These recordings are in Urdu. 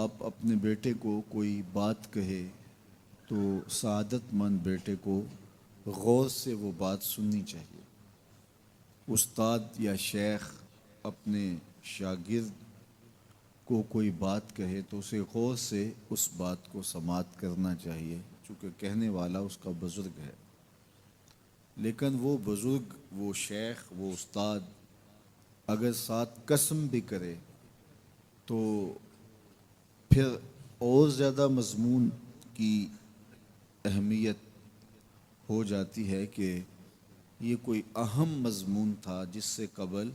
باپ اپنے بیٹے کو کوئی بات کہے تو سعادت مند بیٹے کو غور سے وہ بات سننی چاہیے۔ استاد یا شیخ اپنے شاگرد کو کوئی بات کہے تو اسے غور سے اس بات کو سماعت کرنا چاہیے، چونکہ کہنے والا اس کا بزرگ ہے۔ لیکن وہ بزرگ، وہ شیخ، وہ استاد اگر ساتھ قسم بھی کرے تو پھر اور زیادہ مضمون کی اہمیت ہو جاتی ہے کہ یہ کوئی اہم مضمون تھا جس سے قبل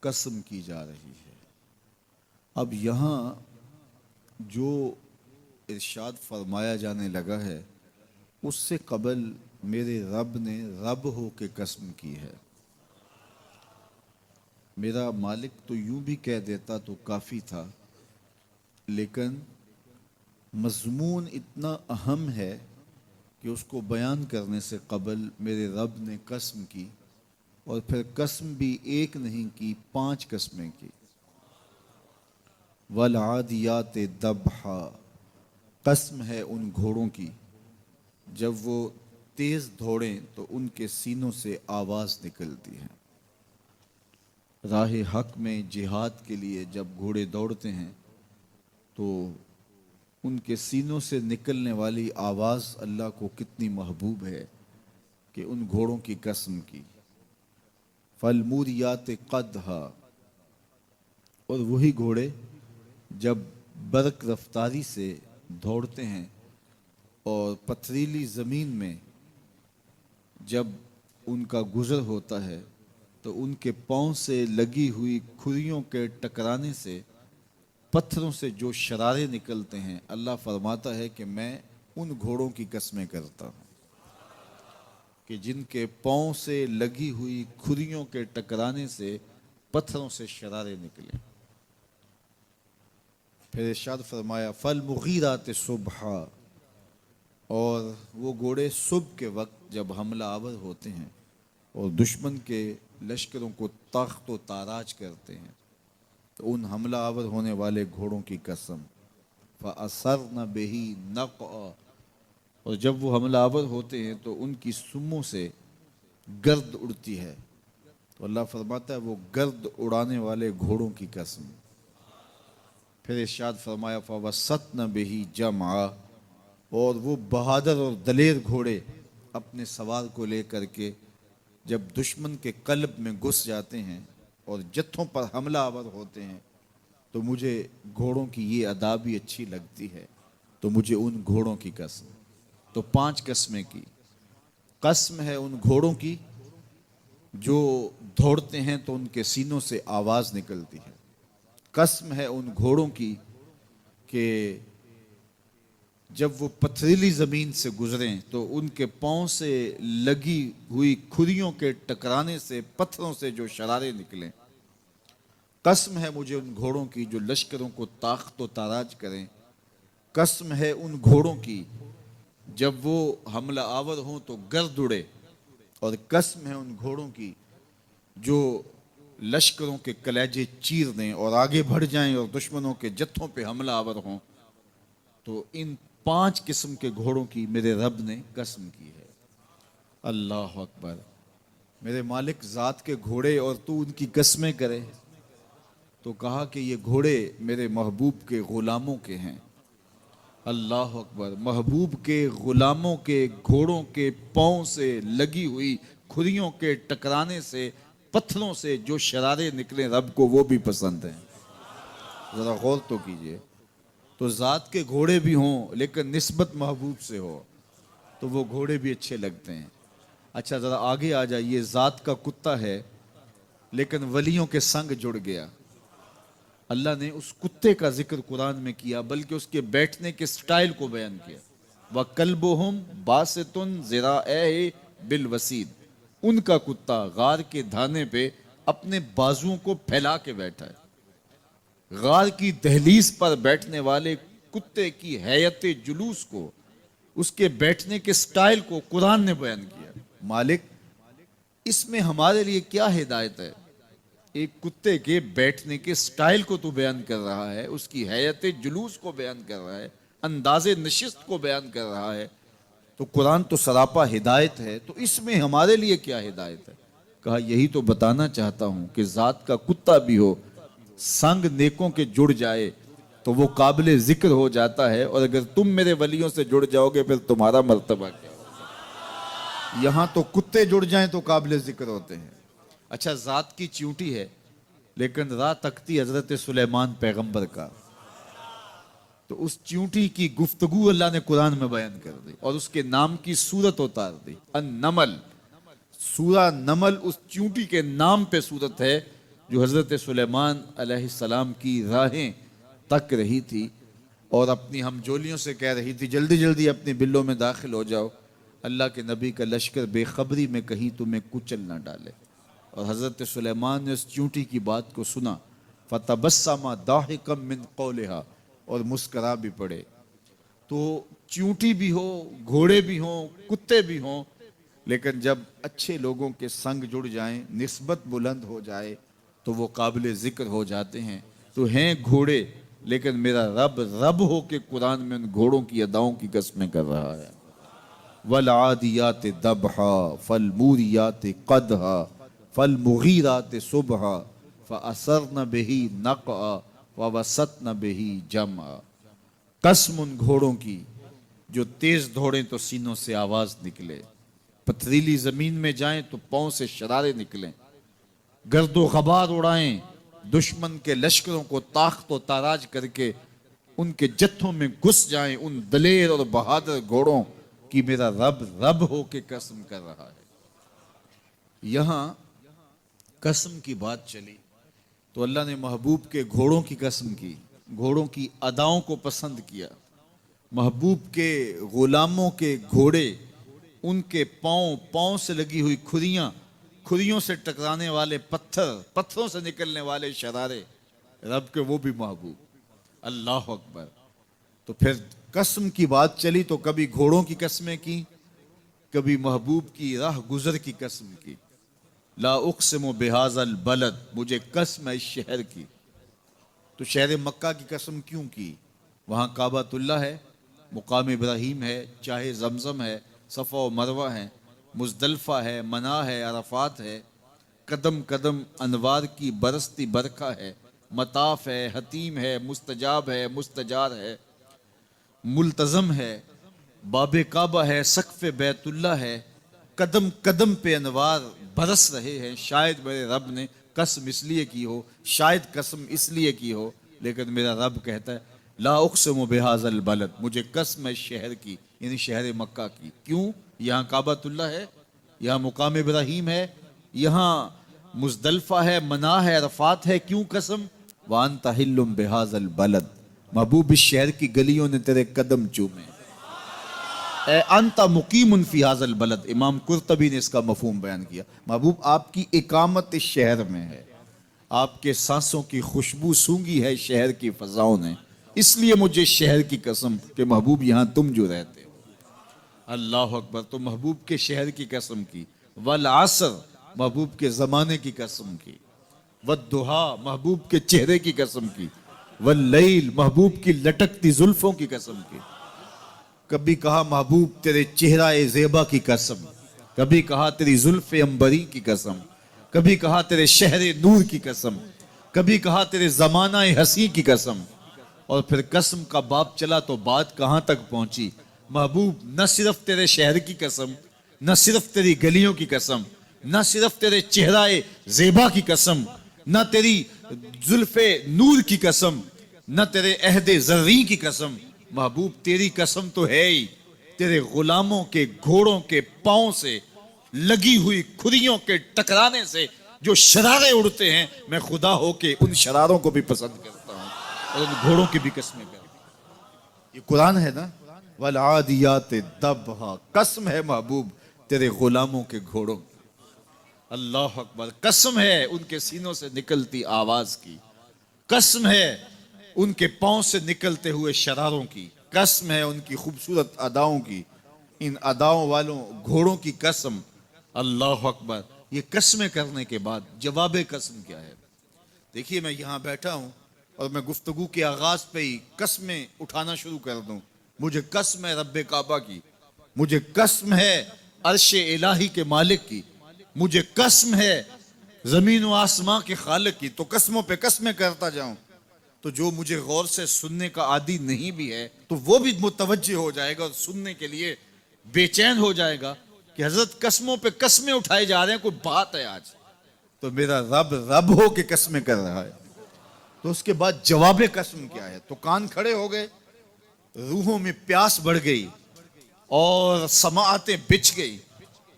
قسم کی جا رہی ہے۔ اب یہاں جو ارشاد فرمایا جانے لگا ہے اس سے قبل میرے رب نے رب ہو کے قسم کی ہے۔ میرا مالک تو یوں بھی کہہ دیتا تو کافی تھا، لیکن مضمون اتنا اہم ہے کہ اس کو بیان کرنے سے قبل میرے رب نے قسم کی، اور پھر قسم بھی ایک نہیں کی، 5 قسمیں کی۔ والعادیات ضبحا، قسم ہے ان گھوڑوں کی جب وہ تیز دوڑیں تو ان کے سینوں سے آواز نکلتی ہے۔ راہ حق میں جہاد کے لیے جب گھوڑے دوڑتے ہیں تو ان کے سینوں سے نکلنے والی آواز اللہ کو کتنی محبوب ہے کہ ان گھوڑوں کی قسم کی۔ فالموریات قدحا، اور وہی گھوڑے جب برق رفتاری سے دوڑتے ہیں اور پتھریلی زمین میں جب ان کا گزر ہوتا ہے تو ان کے پاؤں سے لگی ہوئی کھریوں کے ٹکرانے سے پتھروں سے جو شرارے نکلتے ہیں، اللہ فرماتا ہے کہ میں ان گھوڑوں کی قسمیں کرتا ہوں کہ جن کے پاؤں سے لگی ہوئی کھریوں کے ٹکرانے سے پتھروں سے شرارے نکلے۔ پھر ارشاد فرمایا فالمغیرات صبحا، اور وہ گھوڑے صبح کے وقت جب حملہ آور ہوتے ہیں اور دشمن کے لشکروں کو تاخت و تاراج کرتے ہیں تو ان حملہ آور ہونے والے گھوڑوں کی قسم۔ فَأَثَرْنَ بِهِ نَقْعًا، اور جب وہ حملہ آور ہوتے ہیں تو ان کی سموں سے گرد اڑتی ہے، تو اللہ فرماتا ہے وہ گرد اڑانے والے گھوڑوں کی قسم۔ پھر ارشاد فرمایا فَوَسَطْنَ بِهِ جَمْعًا، اور وہ بہادر اور دلیر گھوڑے اپنے سوار کو لے کر کے جب دشمن کے قلب میں گھس جاتے ہیں اور جتھوں پر حملہ آور ہوتے ہیں تو مجھے گھوڑوں کی یہ ادا بھی اچھی لگتی ہے، تو مجھے ان گھوڑوں کی قسم۔ تو 5 قسمیں کی۔ قسم ہے ان گھوڑوں کی جو دوڑتے ہیں تو ان کے سینوں سے آواز نکلتی ہے۔ قسم ہے ان گھوڑوں کی کہ جب وہ پتھریلی زمین سے گزریں تو ان کے پاؤں سے لگی ہوئی کھریوں کے ٹکرانے سے پتھروں سے جو شرارے نکلیں۔ قسم ہے مجھے ان گھوڑوں کی جو لشکروں کو تاخت و تاراج کریں۔ قسم ہے ان گھوڑوں کی جب وہ حملہ آور ہوں تو گرد اڑے، اور قسم ہے ان گھوڑوں کی جو لشکروں کے کلیجے چیر دیں اور آگے بڑھ جائیں اور دشمنوں کے جتھوں پہ حملہ آور ہوں۔ تو ان 5 قسم کے گھوڑوں کی میرے رب نے قسم کی ہے۔ اللہ اکبر! میرے مالک ذات کے گھوڑے اور تو ان کی قسمیں کرے، تو کہا کہ یہ گھوڑے میرے محبوب کے غلاموں کے ہیں۔ اللہ اکبر! محبوب کے غلاموں کے گھوڑوں کے پاؤں سے لگی ہوئی کھریوں کے ٹکرانے سے پتھروں سے جو شرارے نکلے رب کو وہ بھی پسند ہیں۔ ذرا غور تو کیجئے۔ تو ذات کے گھوڑے بھی ہوں لیکن نسبت محبوب سے ہو تو وہ گھوڑے بھی اچھے لگتے ہیں۔ اچھا ذرا آگے آ جائیے، ذات کا کتا ہے لیکن ولیوں کے سنگ جڑ گیا۔ اللہ نے اس کتے کا ذکر قرآن میں کیا بلکہ اس کے بیٹھنے کے سٹائل کو بیان کیا۔ وَقَلْبُهُمْ بَاسِطٌ ذِرَاعَيْهِ بِالْوَسِيدِ، ان کا کتا غار کے دھانے پہ اپنے بازوؤں کو پھیلا کے بیٹھا ہے۔ غار کی دہلیز پر بیٹھنے والے کتے کی حیت جلوس کو، اس کے بیٹھنے کے سٹائل کو قرآن نے بیان کیا۔ مالک اس میں ہمارے لیے کیا ہدایت ہے؟ ایک کتے کے بیٹھنے کے سٹائل کو تو بیان کر رہا ہے، اس کی حیت جلوس کو بیان کر رہا ہے، انداز نشست کو بیان کر رہا ہے، تو قرآن تو سراپا ہدایت ہے، تو اس میں ہمارے لیے کیا ہدایت ہے؟ کہا یہی تو بتانا چاہتا ہوں کہ ذات کا کتا بھی ہو، سنگ نیکوں کے جڑ جائے تو وہ قابل ذکر ہو جاتا ہے، اور اگر تم میرے ولیوں سے جڑ جاؤ گے پھر تمہارا مرتبہ کیا ہوگا؟ یہاں تو کتے جڑ جائیں تو قابل ذکر ہوتے ہیں۔ اچھا، ذات کی چیونٹی ہے لیکن راہ تکتی حضرت سلیمان پیغمبر کا، تو اس چیونٹی کی گفتگو اللہ نے قرآن میں بیان کر دی اور اس کے نام کی صورت اتار دی، النمل۔ سورہ نمل اس چیونٹی کے نام پہ صورت ہے جو حضرت سلیمان علیہ السلام کی راہیں تک رہی تھی اور اپنی ہمجولیوں سے کہہ رہی تھی جلدی جلدی اپنی بلوں میں داخل ہو جاؤ، اللہ کے نبی کا لشکر بے خبری میں کہیں تمہیں کچل نہ ڈالے۔ اور حضرت سلیمان نے اس چیونٹی کی بات کو سنا، فَتَبَسَّمَ ضَاحِكًا مِّن قَوْلِهَا، اور مسکرا بھی پڑے۔ تو چیونٹی بھی ہو، گھوڑے بھی ہوں، کتے بھی ہوں، لیکن جب اچھے لوگوں کے سنگ جڑ جائیں، نسبت بلند ہو جائے تو وہ قابل ذکر ہو جاتے ہیں۔ تو ہیں گھوڑے لیکن میرا رب رب ہو کے قرآن میں ان گھوڑوں کی اداؤں کی قسمیں کر رہا ہے۔ وَالْعَادِيَاتِ ضَبْحًا فَالْمُورِيَاتِ قَدْحًا فَالْمُغِيرَاتِ صُبْحًا فَأَثَرْنَ بِهِ نَقْعًا وَوَسَطْنَ بِهِ جَمْعًا۔ قسم ان گھوڑوں کی جو تیز دوڑیں تو سینوں سے آواز نکلے، پتھریلی زمین میں جائیں تو پاؤں سے شرارے نکلیں، گرد و غبار اڑائیں، دشمن کے لشکروں کو طاقت و تاراج کر کے ان کے جتھوں میں گھس جائیں، ان دلیر اور بہادر گھوڑوں کی میرا رب رب ہو کے قسم کر رہا ہے۔ یہاں قسم کی بات چلی تو اللہ نے محبوب کے گھوڑوں کی قسم کی، گھوڑوں کی اداؤں کو پسند کیا۔ محبوب کے غلاموں کے گھوڑے، ان کے پاؤں سے لگی ہوئی کھریوں سے ٹکرانے والے پتھروں سے نکلنے والے شرارے، رب کے وہ بھی محبوب۔ اللہ اکبر۔ تو پھر قسم کی بات چلی تو کبھی گھوڑوں کی قسمیں کی، کبھی محبوب کی راہ گزر کی قسم کی۔ لا اقسم بہذا البلد، مجھے قسم ہے اس شہر کی۔ تو شہر مکہ کی قسم کیوں کی؟ وہاں کعبۃ اللہ ہے، مقام ابراہیم ہے، چاہے زمزم ہے، صفا و مروہ ہے، مزدلفہ ہے، منا ہے، عرفات ہے، قدم قدم انوار کی برستی برکھا ہے، مطاف ہے، حتیم ہے، مستجاب ہے، مستجار ہے، ملتزم ہے، باب کعبہ ہے، سقف بیت اللہ ہے، قدم قدم پہ انوار برس رہے ہیں۔ شاید میرے رب نے قسم اس لیے کی ہو، شاید قسم اس لیے کی ہو، لیکن میرا رب کہتا ہے لا اقسم بہذا البلد، مجھے قسم ہے شہر کی، یعنی شہر مکہ کی۔ کیوں؟ یہاں کعبۃ اللہ ہے، یہاں مقام ابراہیم ہے، یہاں مزدلفہ ہے، منا ہے، عرفات ہے۔ کیوں قسم؟ وَأَنْتَ حِلٌّ بِهَذَا الْبَلَدِ، محبوب اس شہر کی گلیوں نے تیرے قدم چومے۔ اے انت مقیم فی ھذا البلد، امام قرطبی نے اس کا مفہوم بیان کیا، محبوب آپ کی اقامت اس شہر میں ہے، آپ کے سانسوں کی خوشبو سونگی ہے شہر کی فضاؤں نے، اس لیے مجھے شہر کی قسم کہ محبوب یہاں تم جو رہتے ہو۔ اللہ اکبر۔ تو محبوب کے شہر کی قسم کی، والعصر، محبوب کے زمانے کی قسم کی، والضحیٰ، محبوب کے چہرے کی قسم کی، واللیل، محبوب کی لٹکتی زلفوں کی قسم کی۔ کبھی کہا محبوب تیرے چہرہ زیبا کی قسم، کبھی کہا تیری زلف عنبری کی قسم، کبھی کہا تیرے شہر نور کی قسم، کبھی کہا تیرے زمانہ ہنسی کی قسم۔ اور پھر قسم کا باب چلا تو بات کہاں تک پہنچی؟ محبوب نہ صرف تیرے شہر کی قسم، نہ صرف تیری گلیوں کی قسم، نہ صرف تیرے چہرہ زیبا کی قسم، نہ تیری زلف نور کی قسم، نہ تیرے عہد زرعی کی قسم، محبوب تیری قسم تو ہے ہی تیرے غلاموں کے گھوڑوں کے پاؤں سے لگی ہوئی کھریوں کے ٹکرانے سے جو شرارے اڑتے ہیں، میں خدا ہو کے ان شراروں کو بھی پسند کرتا ہوں اور ان گھوڑوں کی بھی قسمیں کرتا ہوں۔ یہ قرآن ہے نا، والعادیات ضبحا، قسم ہے محبوب تیرے غلاموں کے گھوڑوں کی۔ اللہ اکبر۔ قسم ہے ان کے سینوں سے نکلتی آواز کی، قسم ہے ان کے پاؤں سے نکلتے ہوئے شراروں کی، قسم ہے ان کی خوبصورت اداؤں کی، ان اداؤں والوں گھوڑوں کی قسم۔ اللہ اکبر۔ یہ قسمیں کرنے کے بعد جواب قسم کیا ہے؟ دیکھیے میں یہاں بیٹھا ہوں اور میں گفتگو کے آغاز پہ ہی قسمیں اٹھانا شروع کر دوں. مجھے قسم ہے رب کعبہ کی, مجھے قسم ہے عرش الہی کے مالک کی, مجھے قسم ہے زمین و آسمان کے خالق کی. تو قسموں پہ قسمیں کرتا جاؤں تو جو مجھے غور سے سننے کا عادی نہیں بھی ہے تو وہ بھی متوجہ ہو جائے گا اور سننے کے لیے بے چین ہو جائے گا کہ حضرت قسموں پہ قسمیں اٹھائے جا رہے ہیں, کوئی بات ہے آج. تو میرا رب رب ہو کے قسمیں کر رہا ہے. تو اس کے بعد جواب قسم کیا ہے؟ تو کان کھڑے ہو گئے, روحوں میں پیاس بڑھ گئی اور سماعتیں بچھ گئی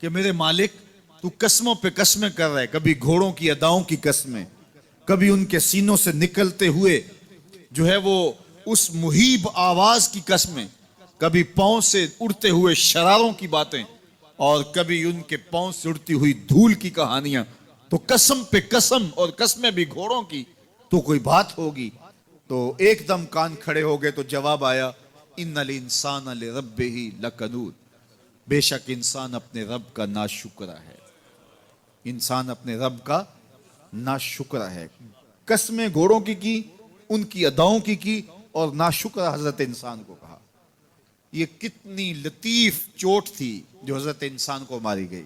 کہ میرے مالک تو قسموں پہ قسمیں کر رہا ہے. کبھی گھوڑوں کی اداؤں کی قسمیں, کبھی ان کے سینوں سے نکلتے ہوئے جو ہے وہ اس مہیب آواز کی قسمیں, کبھی پاؤں سے اڑتے ہوئے شراروں کی باتیں, اور کبھی ان کے پاؤں سے اڑتی ہوئی دھول کی کہانیاں. تو قسم پہ قسم, اور قسمیں بھی گھوڑوں کی, تو کوئی بات ہوگی. تو ایک دم کان کھڑے ہو گئے تو جواب آیا, ان الانسان لربہ لکنود, بے شک انسان اپنے رب کا ناشکرا ہے. انسان اپنے رب کا ناشکرا ہے. قسمیں گھوڑوں کی, ان کی اداؤں کی, اور ناشکرا حضرت انسان کو کہا. یہ کتنی لطیف چوٹ تھی جو حضرت انسان کو ماری گئی.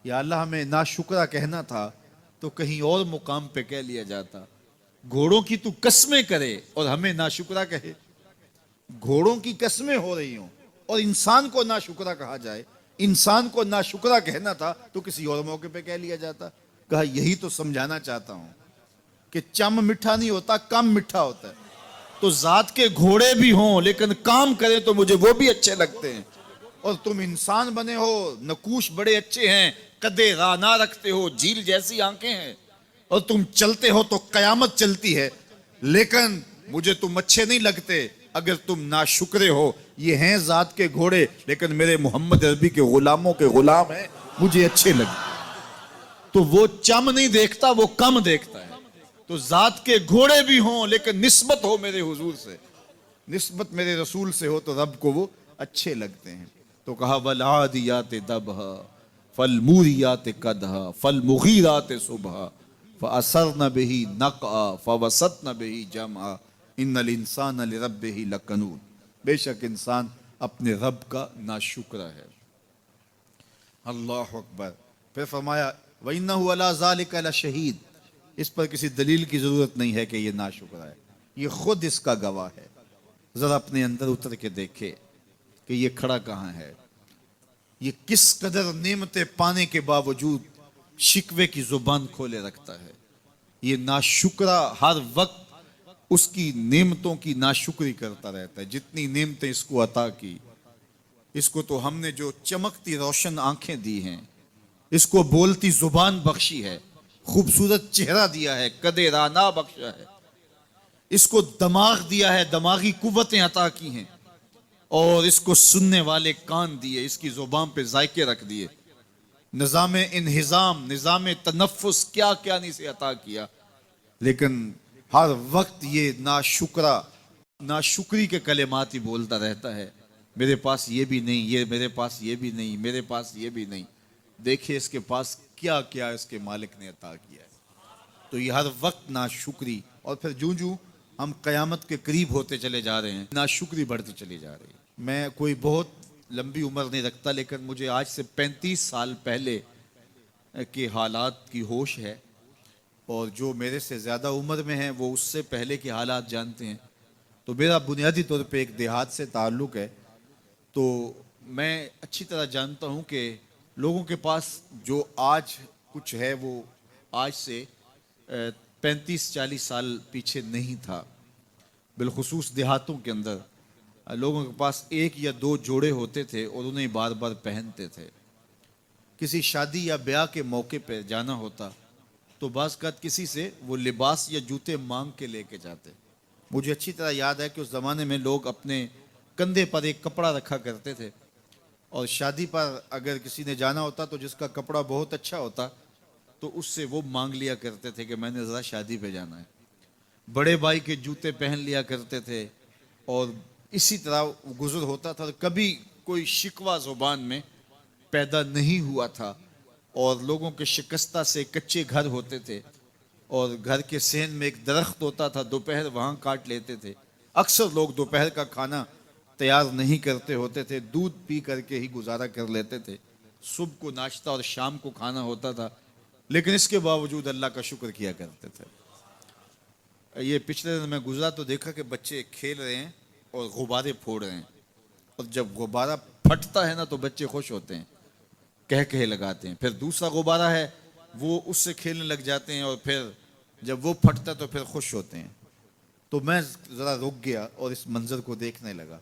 یا اللہ ہمیں ناشکرا کہنا تھا تو کہیں اور مقام پہ کہہ لیا جاتا. گھوڑوں کی تو قسمیں کرے اور ہمیں ناشکرا کہے. گھوڑوں کی قسمیں ہو رہی ہوں اور انسان کو ناشکرا کہا جائے. انسان کو ناشکرا کہنا تھا تو کسی اور موقع پہ کہہ لیا جاتا. کہا یہی تو سمجھانا چاہتا ہوں کہ چم میٹھا نہیں ہوتا, کم میٹھا ہوتا ہے. تو ذات کے گھوڑے بھی ہوں لیکن کام کریں تو مجھے وہ بھی اچھے لگتے ہیں. اور تم انسان بنے ہو, نقوش بڑے اچھے ہیں, قدے رانا رکھتے ہو, جھیل جیسی آنکھیں ہیں, اور تم چلتے ہو تو قیامت چلتی ہے, لیکن مجھے تم اچھے نہیں لگتے اگر تم ناشکرے ہو. یہ ہیں ذات کے گھوڑے لیکن میرے محمد عربی کے غلاموں کے غلام ہیں, مجھے اچھے لگتے. تو وہ چم نہیں دیکھتا, وہ کم دیکھتا ہے. تو ذات کے گھوڑے بھی ہوں لیکن نسبت ہو میرے حضور سے, نسبت میرے رسول سے ہو تو رب کو وہ اچھے لگتے ہیں. تو کہا والعادیات ضبحا فالموریات قدحا فالمغیرات صبحا فاثرن به نقعا فوسطن به جمعا ان الانسان لربہ لکنود. بے شک انسان اپنے رب کا ناشکرا ہے. اللہ اکبر. پھر فرمایا وَإِنَّهُ عَلَىٰ ذَلِكَ لَشَهِيدٌ. اس پر کسی دلیل کی ضرورت نہیں ہے کہ یہ ناشکرا ہے, یہ خود اس کا گواہ ہے. ذرا اپنے اندر اتر کے دیکھے کہ یہ کھڑا کہاں ہے, یہ کس قدر نعمتیں پانے کے باوجود شکوے کی زبان کھولے رکھتا ہے. یہ ناشکرا ہر وقت اس کی نعمتوں کی ناشکری کرتا رہتا ہے. جتنی نعمتیں اس کو عطا کی, اس کو تو ہم نے جو چمکتی روشن آنکھیں دی ہیں, اس کو بولتی زبان بخشی ہے, خوبصورت چہرہ دیا ہے, قدے رانا بخشا ہے, اس کو دماغ دیا ہے, دماغی قوتیں عطا کی ہیں, اور اس کو سننے والے کان دیے, اس کی زبان پہ ذائقے رکھ دیے, نظام انہضام, نظام تنفس, کیا کیا نہیں سے عطا کیا. لیکن ہر وقت یہ ناشکری کے کلمات ہی بولتا رہتا ہے. میرے پاس یہ بھی نہیں, یہ میرے پاس یہ بھی نہیں, میرے پاس یہ بھی نہیں. دیکھیں اس کے پاس کیا کیا اس کے مالک نے عطا کیا ہے. تو یہ ہر وقت ناشکری. اور پھر جوں جوں ہم قیامت کے قریب ہوتے چلے جا رہے ہیں, ناشکری بڑھتی چلی جا رہی ہے. میں کوئی بہت لمبی عمر نہیں رکھتا, لیکن مجھے آج سے 35 سال پہلے کے حالات کی ہوش ہے, اور جو میرے سے زیادہ عمر میں ہیں وہ اس سے پہلے کے حالات جانتے ہیں. تو میرا بنیادی طور پہ ایک دیہات سے تعلق ہے. تو میں اچھی طرح جانتا ہوں کہ لوگوں کے پاس جو آج کچھ ہے وہ آج سے 35-40 سال پیچھے نہیں تھا. بالخصوص دیہاتوں کے اندر لوگوں کے پاس 1 یا 2 جوڑے ہوتے تھے اور انہیں بار بار پہنتے تھے. کسی شادی یا بیاہ کے موقع پہ جانا ہوتا تو بعض اوقات کسی سے وہ لباس یا جوتے مانگ کے لے کے جاتے. مجھے اچھی طرح یاد ہے کہ اس زمانے میں لوگ اپنے کندھے پر ایک کپڑا رکھا کرتے تھے, اور شادی پر اگر کسی نے جانا ہوتا تو جس کا کپڑا بہت اچھا ہوتا تو اس سے وہ مانگ لیا کرتے تھے کہ میں نے ذرا شادی پہ جانا ہے. بڑے بھائی کے جوتے پہن لیا کرتے تھے, اور اسی طرح گزر ہوتا تھا. کبھی کوئی شکوہ زبان میں پیدا نہیں ہوا تھا, اور لوگوں کے شکستہ سے کچے گھر ہوتے تھے, اور گھر کے صحن میں ایک درخت ہوتا تھا, دوپہر وہاں کاٹ لیتے تھے. اکثر لوگ دوپہر کا کھانا تیار نہیں کرتے ہوتے تھے, دودھ پی کر کے ہی گزارا کر لیتے تھے. صبح کو ناشتہ اور شام کو کھانا ہوتا تھا, لیکن اس کے باوجود اللہ کا شکر کیا کرتے تھے. یہ پچھلے دن میں گزرا تو دیکھا کہ بچے کھیل رہے ہیں اور غبارے پھوڑ رہے ہیں, اور جب غبارہ پھٹتا ہے نا تو بچے خوش ہوتے ہیں, کہہ لگاتے ہیں. پھر دوسرا غبارہ ہے, وہ اس سے کھیلنے لگ جاتے ہیں, اور پھر جب وہ پھٹتا ہے تو پھر خوش ہوتے ہیں. تو میں ذرا رک گیا اور اس منظر کو دیکھنے لگا,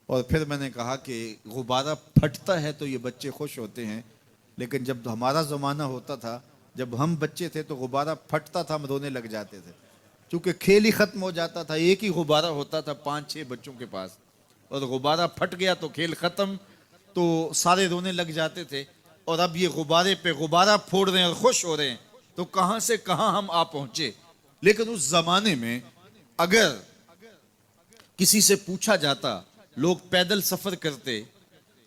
اور پھر میں نے کہا کہ غبارہ پھٹتا ہے تو یہ بچے خوش ہوتے ہیں, لیکن جب ہمارا زمانہ ہوتا تھا, جب ہم بچے تھے تو غبارہ پھٹتا تھا, ہم رونے لگ جاتے تھے, کیونکہ کھیل ہی ختم ہو جاتا تھا. ایک ہی غبارہ ہوتا تھا 5-6 بچوں کے پاس, اور غبارہ پھٹ گیا تو کھیل ختم, تو سارے رونے لگ جاتے تھے. اور اب یہ غبارے پہ غبارہ پھوڑ رہے ہیں اور خوش ہو رہے ہیں, تو کہاں سے کہاں ہم آ پہنچے. لیکن اس زمانے میں اگر کسی سے پوچھا جاتا, لوگ پیدل سفر کرتے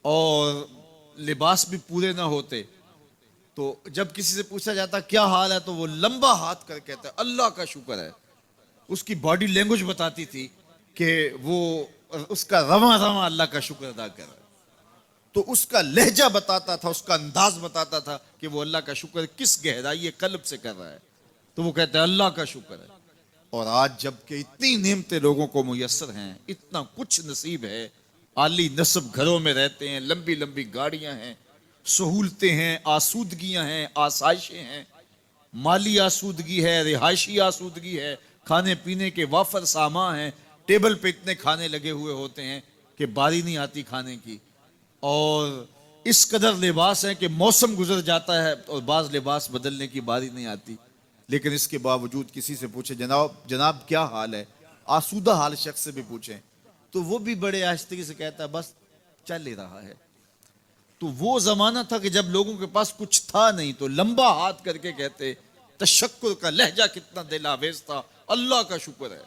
اور لباس بھی پورے نہ ہوتے, تو جب کسی سے پوچھا جاتا کیا حال ہے تو وہ لمبا ہاتھ کر کہتا ہے اللہ کا شکر ہے. اس کی باڈی لینگویج بتاتی تھی کہ وہ اس کا رواں رواں اللہ کا شکر ادا کر رہا ہے. تو اس کا لہجہ بتاتا تھا, اس کا انداز بتاتا تھا کہ وہ اللہ کا شکر کس گہرائی قلب سے کر رہا ہے. تو وہ کہتے ہیں اللہ کا شکر ہے. اور آج جب کہ اتنی نعمتیں لوگوں کو میسر ہیں, اتنا کچھ نصیب ہے, عالی نصب گھروں میں رہتے ہیں, لمبی لمبی گاڑیاں ہیں, سہولتیں ہیں, آسودگیاں ہیں, آسائشیں ہیں, مالی آسودگی ہے, رہائشی آسودگی ہے, کھانے پینے کے وافر سامان ہیں, ٹیبل پہ اتنے کھانے لگے ہوئے ہوتے ہیں کہ باری نہیں آتی کھانے کی, اور اس قدر لباس ہے کہ موسم گزر جاتا ہے اور بعض لباس بدلنے کی باری نہیں آتی. لیکن اس کے باوجود کسی سے پوچھے جناب کیا حال ہے, آسودہ حال شخص سے بھی پوچھیں, تو وہ بھی بڑے آہستگی سے کہتا ہے بس چل ہی رہا ہے. تو وہ زمانہ تھا کہ جب لوگوں کے پاس کچھ تھا نہیں تو لمبا ہاتھ کر کے کہتے, تشکر کا لہجہ کتنا دل آویز تھا, اللہ کا شکر ہے.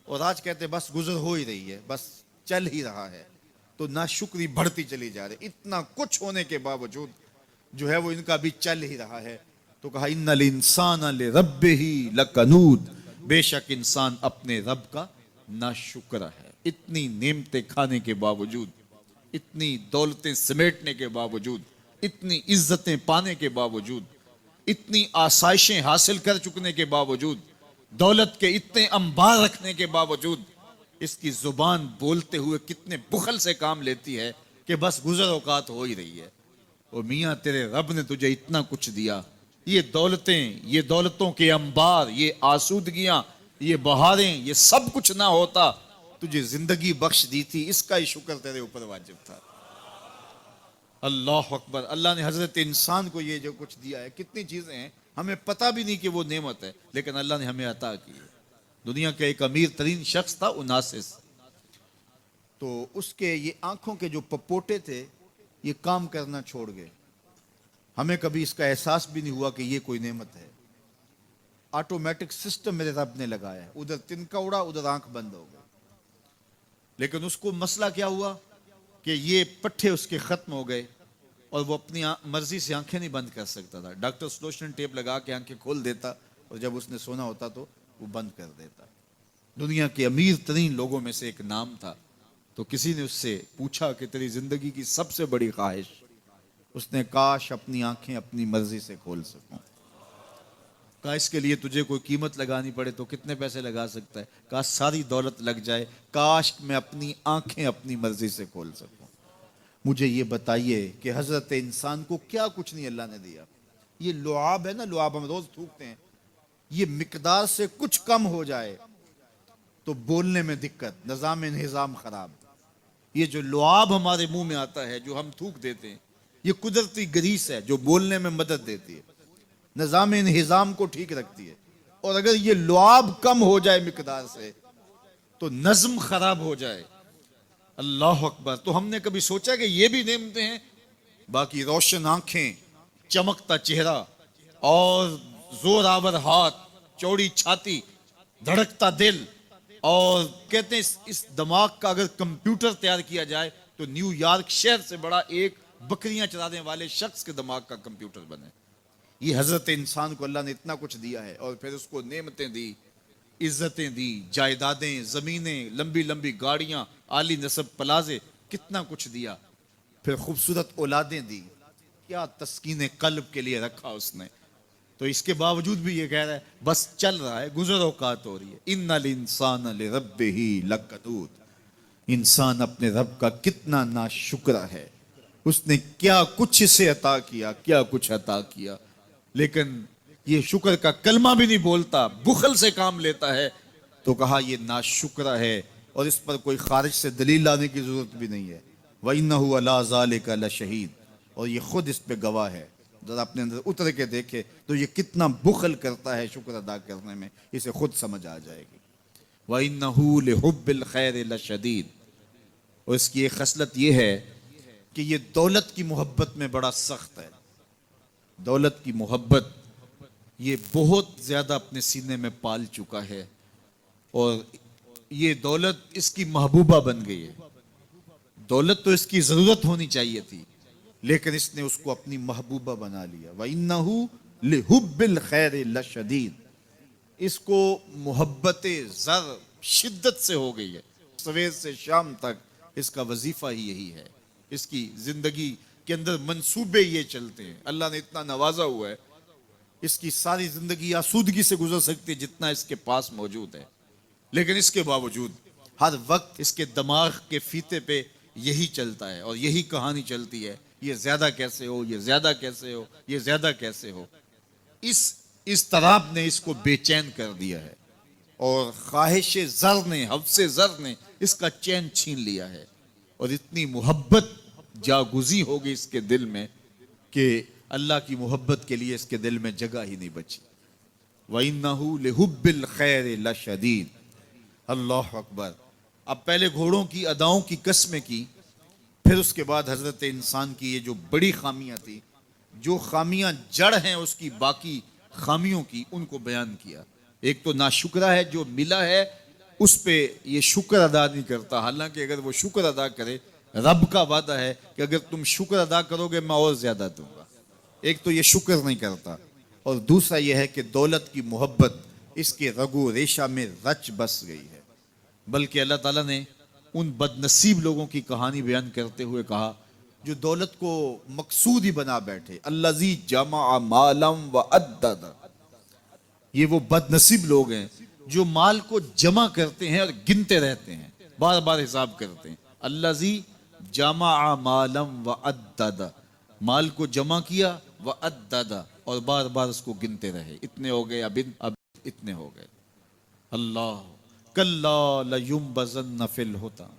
اور آج کہتے بس گزر ہو ہی رہی ہے, بس چل ہی رہا ہے. تو ناشکری بڑھتی چلی جا رہی, اتنا کچھ ہونے کے باوجود جو ہے وہ ان کا بھی چل ہی رہا ہے. تو کہا ان الانسان لربہ لکنود, بے شک انسان اپنے رب کا ناشکر ہے. اتنی نعمتیں کھانے کے باوجود, اتنی دولتیں سمیٹنے کے باوجود, اتنی عزتیں پانے کے باوجود, اتنی آسائشیں حاصل کر چکنے کے باوجود, دولت کے اتنے انبار رکھنے کے باوجود, اس کی زبان بولتے ہوئے کتنے بخل سے کام لیتی ہے کہ بس گزر اوقات ہو ہی رہی ہے. اور میاں تیرے رب نے تجھے اتنا کچھ دیا, یہ دولتیں, یہ دولتوں کے انبار, یہ آسودگیاں, یہ بہاریں, یہ سب کچھ نہ ہوتا, تجھے زندگی بخش دی تھی, اس کا ہی شکر تیرے اوپر واجب تھا. اللہ اکبر. اللہ نے حضرت انسان کو یہ جو کچھ دیا ہے, کتنی چیزیں ہیں ہمیں پتہ بھی نہیں کہ وہ نعمت ہے, لیکن اللہ نے ہمیں عطا کی ہے. دنیا کا ایک امیر ترین شخص تھا اناسس, تو اس کے یہ آنکھوں کے جو پپوٹے تھے یہ کام کرنا چھوڑ گئے. ہمیں کبھی اس کا احساس بھی نہیں ہوا کہ یہ کوئی نعمت ہے. آٹومیٹک سسٹم میرے رب نے لگایا ہے, ادھر تنکا اڑا, ادھر آنکھ بند ہو گئی. لیکن اس کو مسئلہ کیا ہوا کہ یہ پٹھے اس کے ختم ہو گئے, اور وہ اپنی مرضی سے آنکھیں نہیں بند کر سکتا تھا. ڈاکٹر سلوشن ٹیپ لگا کے آنکھیں کھول دیتا, اور جب اس نے سونا ہوتا تو وہ بند کر دیتا. دنیا کے امیر ترین لوگوں میں سے ایک نام تھا. تو کسی نے اس سے پوچھا کہ تیری زندگی کی سب سے بڑی خواہش, اس نے کاش اپنی آنکھیں اپنی مرضی سے کھول سکوں. کہا اس کے لیے تجھے کوئی قیمت لگانی پڑے تو کتنے پیسے لگا سکتا ہے؟ کہا ساری دولت لگ جائے, کاش میں اپنی آنکھیں اپنی مرضی سے کھول سکوں. مجھے یہ بتائیے کہ حضرت انسان کو کیا کچھ نہیں اللہ نے دیا. یہ لعاب ہے نا, لعاب ہم روز تھوکتے ہیں, یہ مقدار سے کچھ کم ہو جائے تو بولنے میں دقت, نظام انہضام خراب. یہ جو لعاب ہمارے منہ میں آتا ہے, جو ہم تھوک دیتے ہیں, یہ قدرتی گریس ہے جو بولنے میں مدد دیتی ہے, نظام انہضام کو ٹھیک رکھتی ہے. اور اگر یہ لعاب کم ہو جائے مقدار سے تو نظم خراب ہو جائے. اللہ اکبر. تو ہم نے کبھی سوچا کہ یہ بھی نعمتیں ہیں؟ باقی روشن آنکھیں, چمکتا چہرہ, اور زور آور ہاتھ, چوڑی چھاتی, دھڑکتا دل, اور کہتے ہیں اس دماغ کا اگر کمپیوٹر تیار کیا جائے تو نیو یارک شہر سے بڑا ایک بکریاں چرانے والے شخص کے دماغ کا کمپیوٹر بنے. یہ حضرت انسان کو اللہ نے اتنا کچھ دیا ہے، اور پھر اس کو نعمتیں دی، عزتیں دی، جائیدادیں، زمینیں، لمبی لمبی گاڑیاں، عالی نسب پلازے، کتنا کچھ دیا، پھر خوبصورت اولادیں دی، کیا تسکین قلب کے لیے رکھا اس نے. تو اس کے باوجود بھی یہ کہہ رہا ہے بس چل رہا ہے، گزر اوقات ہو رہی ہے. ان الانسان لربہ لکنود، انسان اپنے رب کا کتنا ناشکرا ہے، اس نے کیا کچھ اسے عطا کیا، کیا کچھ عطا کیا، لیکن یہ شکر کا کلمہ بھی نہیں بولتا، بخل سے کام لیتا ہے. تو کہا یہ ناشکرا ہے، اور اس پر کوئی خارج سے دلیل لانے کی ضرورت بھی نہیں ہے. وَإِنَّهُ عَلَىٰ ذَلِكَ لَشَهِيدٌ، اور یہ خود اس پہ گواہ ہے. ذرا اپنے اندر اتر کے دیکھے تو یہ کتنا بخل کرتا ہے شکر ادا کرنے میں، اسے خود سمجھ آ جائے گی. وَإِنَّهُ لِحُبِّ الْخَيْرِ لَشَدِيدٌ، اور اس کی ایک خصلت یہ ہے کہ یہ دولت کی محبت میں بڑا سخت ہے. دولت کی محبت یہ بہت زیادہ اپنے سینے میں پال چکا ہے، اور یہ دولت اس کی محبوبہ بن گئی ہے. دولت تو اس کی ضرورت ہونی چاہیے تھی، لیکن اس نے اس کو اپنی محبوبہ بنا لیا. وَإِنَّهُ لِحُبِّ الْخَيْرِ لَشَدِيدٌ، اس کو محبت زر شدت سے ہو گئی ہے. سویر سے شام تک اس کا وظیفہ ہی یہی ہے، اس کی زندگی کے اندر منصوبے یہ چلتے ہیں. اللہ نے اتنا نوازا ہوا ہے، اس کی ساری زندگی آسودگی سے گزر سکتی ہے جتنا اس کے پاس موجود ہے، لیکن اس کے باوجود ہر وقت اس کے دماغ کے فیتے پہ یہی چلتا ہے، اور یہی کہانی چلتی ہے، یہ زیادہ کیسے ہو، یہ زیادہ کیسے ہو، یہ زیادہ کیسے ہو. اس اضطراب نے اس کو بے چین کر دیا ہے، اور خواہش زر نے، حوث زر نے اس کا چین چھین لیا ہے، اور اتنی محبت جاگزی ہوگی اس کے دل میں کہ اللہ کی محبت کے لیے اس کے دل میں جگہ ہی نہیں بچی. وَإِنَّهُ لِحُبِّ الْخَيْرِ لَشَدِيدٌ. اللہ اکبر. اب پہلے گھوڑوں کی اداؤں کی قسمیں کی، پھر اس کے بعد حضرت انسان کی یہ جو بڑی خامیاں تھی، جو خامیاں جڑ ہیں اس کی باقی خامیوں کی، ان کو بیان کیا. ایک تو ناشکرا ہے، جو ملا ہے اس پہ یہ شکر ادا نہیں کرتا، حالانکہ اگر وہ شکر ادا کرے، رب کا وعدہ ہے کہ اگر تم شکر ادا کرو گے میں اور زیادہ دوں گا. ایک تو یہ شکر نہیں کرتا، اور دوسرا یہ ہے کہ دولت کی محبت اس کے رگو ریشہ میں رچ بس گئی ہے. بلکہ اللہ تعالیٰ نے ان بد نصیب لوگوں کی کہانی بیان کرتے ہوئے کہا جو دولت کو مقصود ہی بنا بیٹھے. الذی جمع مالا وعدد، یہ وہ بد نصیب لوگ ہیں جو مال کو جمع کرتے ہیں اور گنتے رہتے ہیں، بار بار حساب کرتے ہیں. الذی جمع مالا وعدد، مال کو جمع کیا، وعدد، اور بار بار اس کو گنتے رہے، اتنے ہو گئے، اب اتنے ہو گئے. اللہ کلا لینبذن فی الحطام.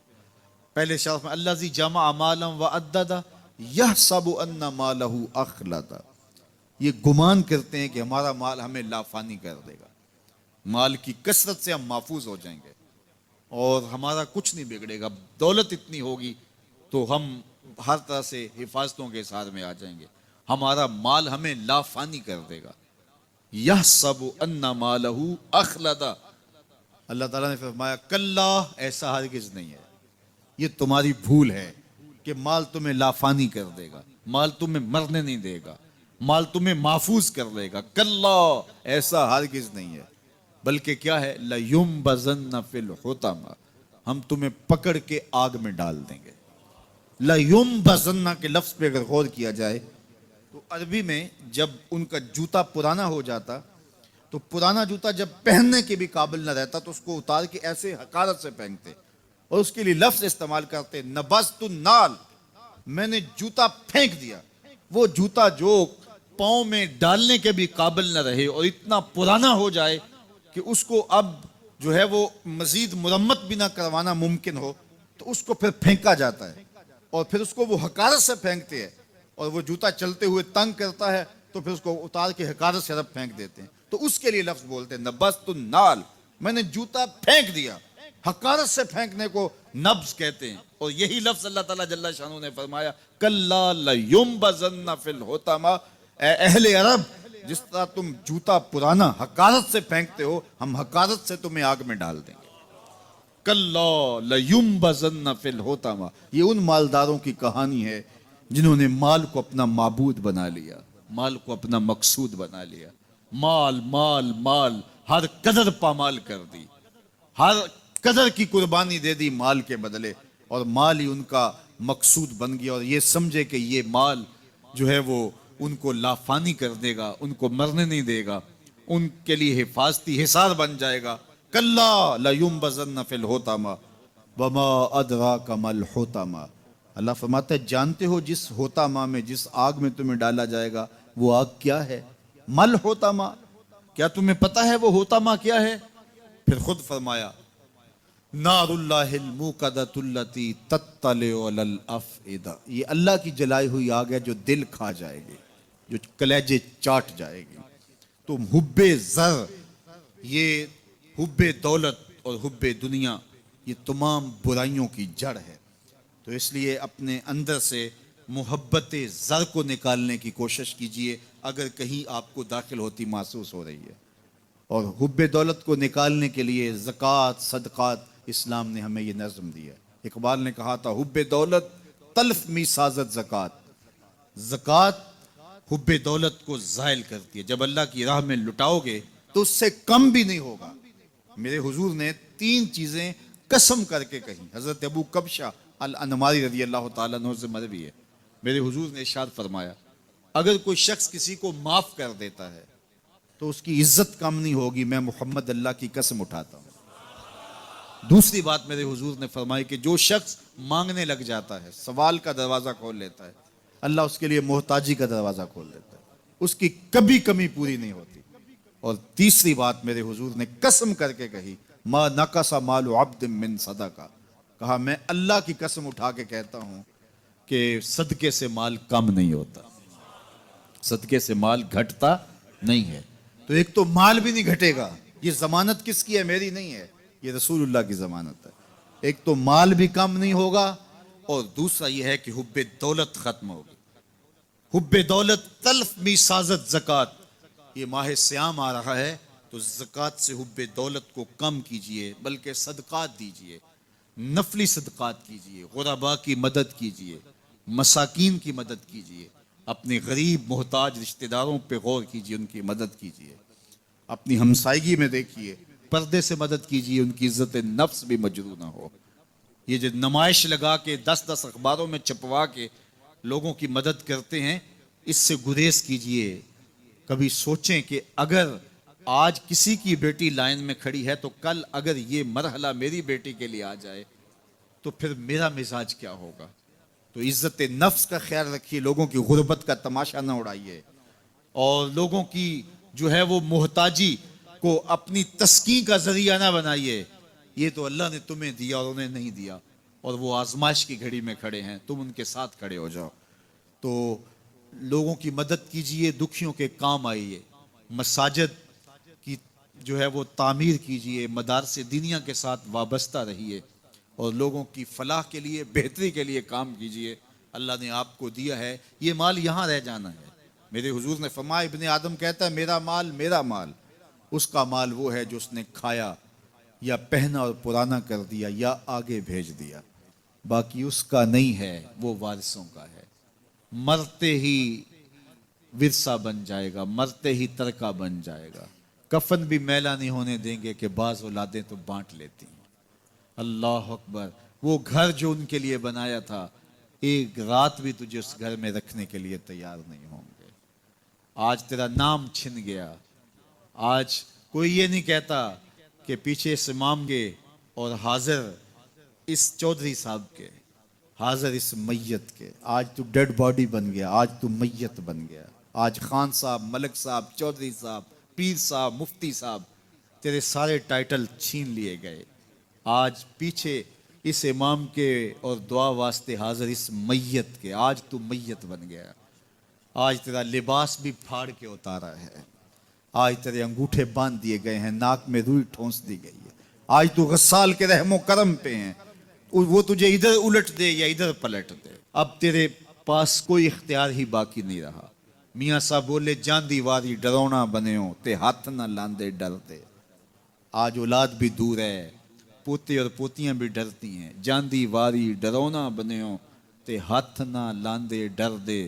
پہلے شرف میں الذی جمع مالا وعدد یحسب ان مالہ اخلد، یہ گمان کرتے ہیں کہ ہمارا مال ہمیں لافانی کر دے گا، مال کی کثرت سے ہم محفوظ ہو جائیں گے اور ہمارا کچھ نہیں بگڑے گا. دولت اتنی ہوگی تو ہم ہر طرح سے حفاظتوں کے ساتھ میں آ جائیں گے، ہمارا مال ہمیں لافانی کر دے گا. یحسب ان مالہ اخلد. اللہ تعالیٰ نے فرمایا کلا، ایسا ہرگز نہیں ہے، یہ تمہاری بھول ہے کہ مال تمہیں لافانی کر دے گا، مال تمہیں مرنے نہیں دے گا، مال تمہیں محفوظ کر لے گا. کلا، ایسا ہرگز نہیں ہے، بلکہ کیا ہے، لَيُنبَذَنَّ فِي الْحُطَمَةِ، ہم تمہیں پکڑ کے آگ میں ڈال دیں گے. لَيُنبَذَنَّ کے لفظ پہ اگر غور کیا جائے تو عربی میں جب ان کا جوتا پرانا ہو جاتا تو پرانا جوتا جب پہننے کے بھی قابل نہ رہتا تو اس کو اتار کے ایسے حقارت سے پہنتے، اور اس کے لیے لفظ استعمال کرتے نبذت النال، میں نے جوتا پھینک دیا. وہ جوتا جو پاؤں میں ڈالنے کے بھی قابل نہ رہے اور اتنا پرانا ہو جائے کہ اس کو اب جو ہے وہ مزید مرمت بھی نہ کروانا ممکن ہو، تو اس کو پھر پھینکا جاتا ہے، اور پھر اس کو وہ حقارت سے پھینکتے ہیں، اور وہ جوتا چلتے ہوئے تنگ کرتا ہے تو پھر اس کو اتار کے حقارت سے رب پھینک دیتے ہیں. تو اس کے لیے لفظ بولتے ہیں نبذت النال، میں نے جوتا پھینک دیا. حقارت سے پھینکنے کو نبض کہتے ہیں، اور یہی لفظ اللہ تعالیٰ جل شانہ نے فرمایا کلا لینبذن فی الحطمہ. اے اہل عرب، جس طرح تم جوتا پرانا حقارت سے پھینکتے ہو، ہم حقارت سے تمہیں آگ میں ڈال دیں گے. کلا لینبذن فی الحطمہ. یہ ان مالداروں کی کہانی ہے جنہوں نے مال کو اپنا معبود بنا لیا، مال کو اپنا مقصود بنا لیا. مال مال مال، ہر قدر پامال کر دی، ہر قدر کی قربانی دے دی مال کے بدلے، اور مال ہی ان کا مقصود بن گیا. اور یہ سمجھے کہ یہ مال جو ہے وہ ان کو لافانی کر دے گا، ان کو مرنے نہیں دے گا، ان کے لیے حفاظتی حصار بن جائے گا. کلا لینبذن فی الحطمہ وما ادراک ما الحطمہ. اللہ فرماتا ہے جانتے ہو جس حطمہ میں، جس آگ میں تمہیں ڈالا جائے گا، وہ آگ کیا ہے؟ مل حطمہ، کیا تمہیں پتا ہے وہ حطمہ کیا ہے؟ پھر خود فرمایا نار اللہ الموقدۃ التی تطلع علی الافئدہ، یہ اللہ کی جلائی ہوئی آگ ہے جو دل کھا جائے گی، جو کلیجے چاٹ جائے گی. تو حب زر، یہ حب دولت اور حب دنیا، یہ تمام برائیوں کی جڑ ہے. تو اس لیے اپنے اندر سے محبت زر کو نکالنے کی کوشش کیجئے اگر کہیں آپ کو داخل ہوتی محسوس ہو رہی ہے. اور حب دولت کو نکالنے کے لیے زکوٰۃ، صدقات، اسلام نے ہمیں یہ نظم دیا. اقبال نے کہا تھا حب دولت تلف می سازت زکوٰۃ، زکوٰۃ حب دولت کو زائل کرتی ہے. جب اللہ کی راہ میں لٹاؤ گے تو اس سے کم بھی نہیں ہوگا. میرے حضور نے 3 چیزیں قسم کر کے کہیں. حضرت ابو کبشہ الانماری رضی اللہ تعالیٰ عنہ سے مروی ہے، میرے حضور نے ارشاد فرمایا اگر کوئی شخص کسی کو معاف کر دیتا ہے تو اس کی عزت کم نہیں ہوگی، میں محمد اللہ کی قسم اٹھاتا ہوں. دوسری بات میرے حضور نے فرمائی کہ جو شخص مانگنے لگ جاتا ہے، سوال کا دروازہ کھول لیتا ہے، اللہ اس کے لیے محتاجی کا دروازہ کھول دیتا ہے، اس کی کبھی کمی پوری نہیں ہوتی. اور تیسری بات میرے حضور نے قسم کر کے کہی ما نقص مال عبد من صدقہ، کہا میں اللہ کی قسم اٹھا کے کہتا ہوں کہ صدقے سے مال کم نہیں ہوتا، صدقے سے مال گھٹتا نہیں ہے. تو ایک تو مال بھی نہیں گھٹے گا، یہ ضمانت کس کی ہے؟ میری نہیں ہے، یہ رسول اللہ کی ضمانت ہے. ایک تو مال بھی کم نہیں ہوگا، اور دوسرا یہ ہے کہ حب دولت ختم ہوگی. حب دولت تلف می سازت زکوٰۃ. یہ ماہ سیام آ رہا ہے تو زکوٰۃ سے حب دولت کو کم کیجئے، بلکہ صدقات دیجئے، نفلی صدقات کیجئے، غرباء کی مدد کیجئے، مساکین کی مدد کیجئے، اپنے غریب محتاج رشتہ داروں پہ غور کیجئے، ان کی مدد کیجئے. اپنی ہمسائیگی میں دیکھیے، پردے سے مدد کیجئے، ان کی عزت نفس بھی مجروح نہ ہو. یہ جو نمائش لگا کے 10 اخباروں میں چھپوا کے لوگوں کی مدد کرتے ہیں، اس سے گریز کیجئے. کبھی سوچیں کہ اگر آج کسی کی بیٹی لائن میں کھڑی ہے تو کل اگر یہ مرحلہ میری بیٹی کے لیے آ جائے تو پھر میرا مزاج کیا ہوگا. تو عزت نفس کا خیال رکھیے، لوگوں کی غربت کا تماشا نہ اڑائیے، اور لوگوں کی جو ہے وہ محتاجی کو اپنی تسکین کا ذریعہ نہ بنائیے. یہ تو اللہ نے تمہیں دیا اور انہیں نہیں دیا، اور وہ آزمائش کی گھڑی میں کھڑے ہیں، تم ان کے ساتھ کھڑے ہو جاؤ. تو لوگوں کی مدد کیجئے، دکھیوں کے کام آئیے، مساجد کی جو ہے وہ تعمیر کیجئے، مدارس دینیا کے ساتھ وابستہ رہیے، اور لوگوں کی فلاح کے لیے، بہتری کے لیے کام کیجئے. اللہ نے آپ کو دیا ہے، یہ مال یہاں رہ جانا ہے. میرے حضور نے فرمایا ابن آدم کہتا ہے میرا مال میرا مال، اس کا مال وہ ہے جو اس نے کھایا یا پہنا اور پرانا کر دیا یا آگے بھیج دیا، باقی اس کا نہیں ہے، وہ وارثوں کا ہے. مرتے ہی ورثہ بن جائے گا، مرتے ہی ترکہ بن جائے گا. کفن بھی میلا نہیں ہونے دیں گے کہ بعض اولادیں تو بانٹ لیتی ہیں. اللہ اکبر. وہ گھر جو ان کے لیے بنایا تھا، ایک رات بھی تجھے اس گھر میں رکھنے کے لیے تیار نہیں ہوں گے. آج تیرا نام چھن گیا. آج کوئی یہ نہیں کہتا کہ پیچھے سے مانگے اور حاضر اس چودھری صاحب کے، حاضر اس میت کے. آج تو ڈیڈ باڈی بن گیا، آج تو میت بن گیا. آج خان صاحب، ملک صاحب، چودھری صاحب، پیر صاحب، مفتی صاحب، تیرے سارے ٹائٹل چھین لیے گئے. آج پیچھے اس امام کے اور دعا واسطے حاضر اس میت کے. آج تو میت بن گیا. آج تیرا لباس بھی پھاڑ کے اتارا ہے. آج تیرے انگوٹھے باندھ دیے گئے ہیں، ناک میں روئی ٹھونس دی گئی ہے. آج تو غسال کے رحم و کرم پہ ہیں، وہ تجھے ادھر الٹ دے یا ادھر پلٹ دے. اب تیرے پاس کوئی اختیار ہی باقی نہیں رہا. میاں صاحب بولے جاندی واری ڈرونا بنےو تے ہاتھ نہ لاندے ڈرتے. آج اولاد بھی دور ہے، پوتے اور پوتیاں بھی ڈرتی ہیں. جاندی واری ڈرونا بنےو تے ہاتھ نہ لاندے ڈر دے.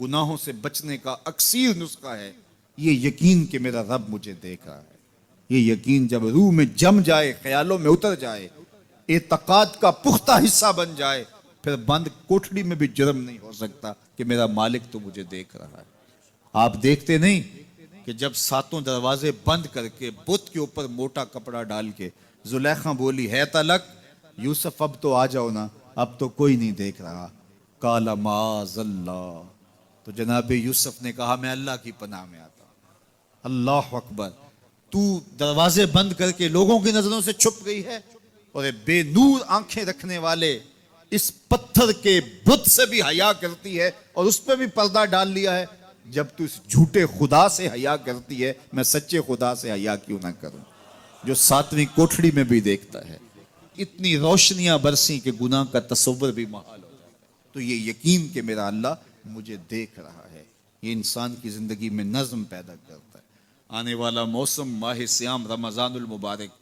گناہوں سے بچنے کا اکثیر نسخہ ہے یہ یقین کہ میرا رب مجھے دیکھ رہا ہے۔ یہ یقین جب روح میں جم جائے، خیالوں میں اتر جائے، اعتقاد کا پختہ حصہ بن جائے، پھر بند کوٹھڑی میں بھی جرم نہیں ہو سکتا کہ میرا مالک تو مجھے دیکھ رہا ہے۔ آپ دیکھتے نہیں کہ جب ساتوں دروازے بند کر کے بت کے اوپر موٹا کپڑا ڈال کے زلیخا بولی ہے تلک یوسف اب تو آ جاؤ نا، اب تو کوئی نہیں دیکھ رہا، قال معاذ اللہ، تو جناب یوسف نے کہا میں اللہ کی پناہ میں آتا ہوں۔ اللہ اکبر، تو دروازے بند کر کے لوگوں کی نظروں سے چھپ گئی ہے اور بے نور آنکھیں رکھنے والے اس پتھر کے بت سے بھی حیا کرتی ہے اور اس پہ بھی پردہ ڈال لیا ہے۔ جب تو اس جھوٹے خدا سے حیا کرتی ہے، میں سچے خدا سے حیا کیوں نہ کروں جو ساتویں کوٹھڑی میں بھی دیکھتا ہے۔ اتنی روشنیاں برسی کہ گناہ کا تصور بھی محال ہو جاتا ہے۔ تو یہ یقین کہ میرا اللہ مجھے دیکھ رہا ہے، یہ انسان کی زندگی میں نظم پیدا کرتا ہے۔ آنے والا موسم ماہ سیام رمضان المبارک،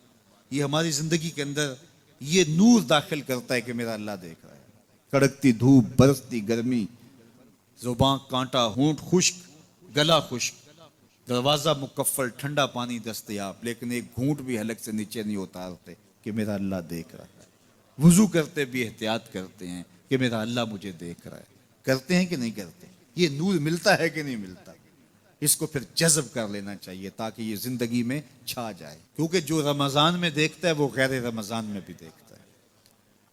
یہ ہماری زندگی کے اندر یہ نور داخل کرتا ہے کہ میرا اللہ دیکھ رہا ہے۔ کڑکتی دھوپ، برستی گرمی، زباں کانٹا، ہونٹ خشک، گلا خشک، دروازہ مکفل، ٹھنڈا پانی دستیاب، لیکن ایک گھونٹ بھی حلق سے نیچے نہیں اتارتے کہ میرا اللہ دیکھ رہا ہے۔ وضو کرتے بھی احتیاط کرتے ہیں کہ میرا اللہ مجھے دیکھ رہا ہے۔ کرتے ہیں کہ نہیں کرتے؟ یہ نور ملتا ہے کہ نہیں ملتا؟ اس کو پھر جذب کر لینا چاہیے تاکہ یہ زندگی میں چھا جائے، کیونکہ جو رمضان میں دیکھتا ہے وہ غیر رمضان میں بھی دیکھتا ہے۔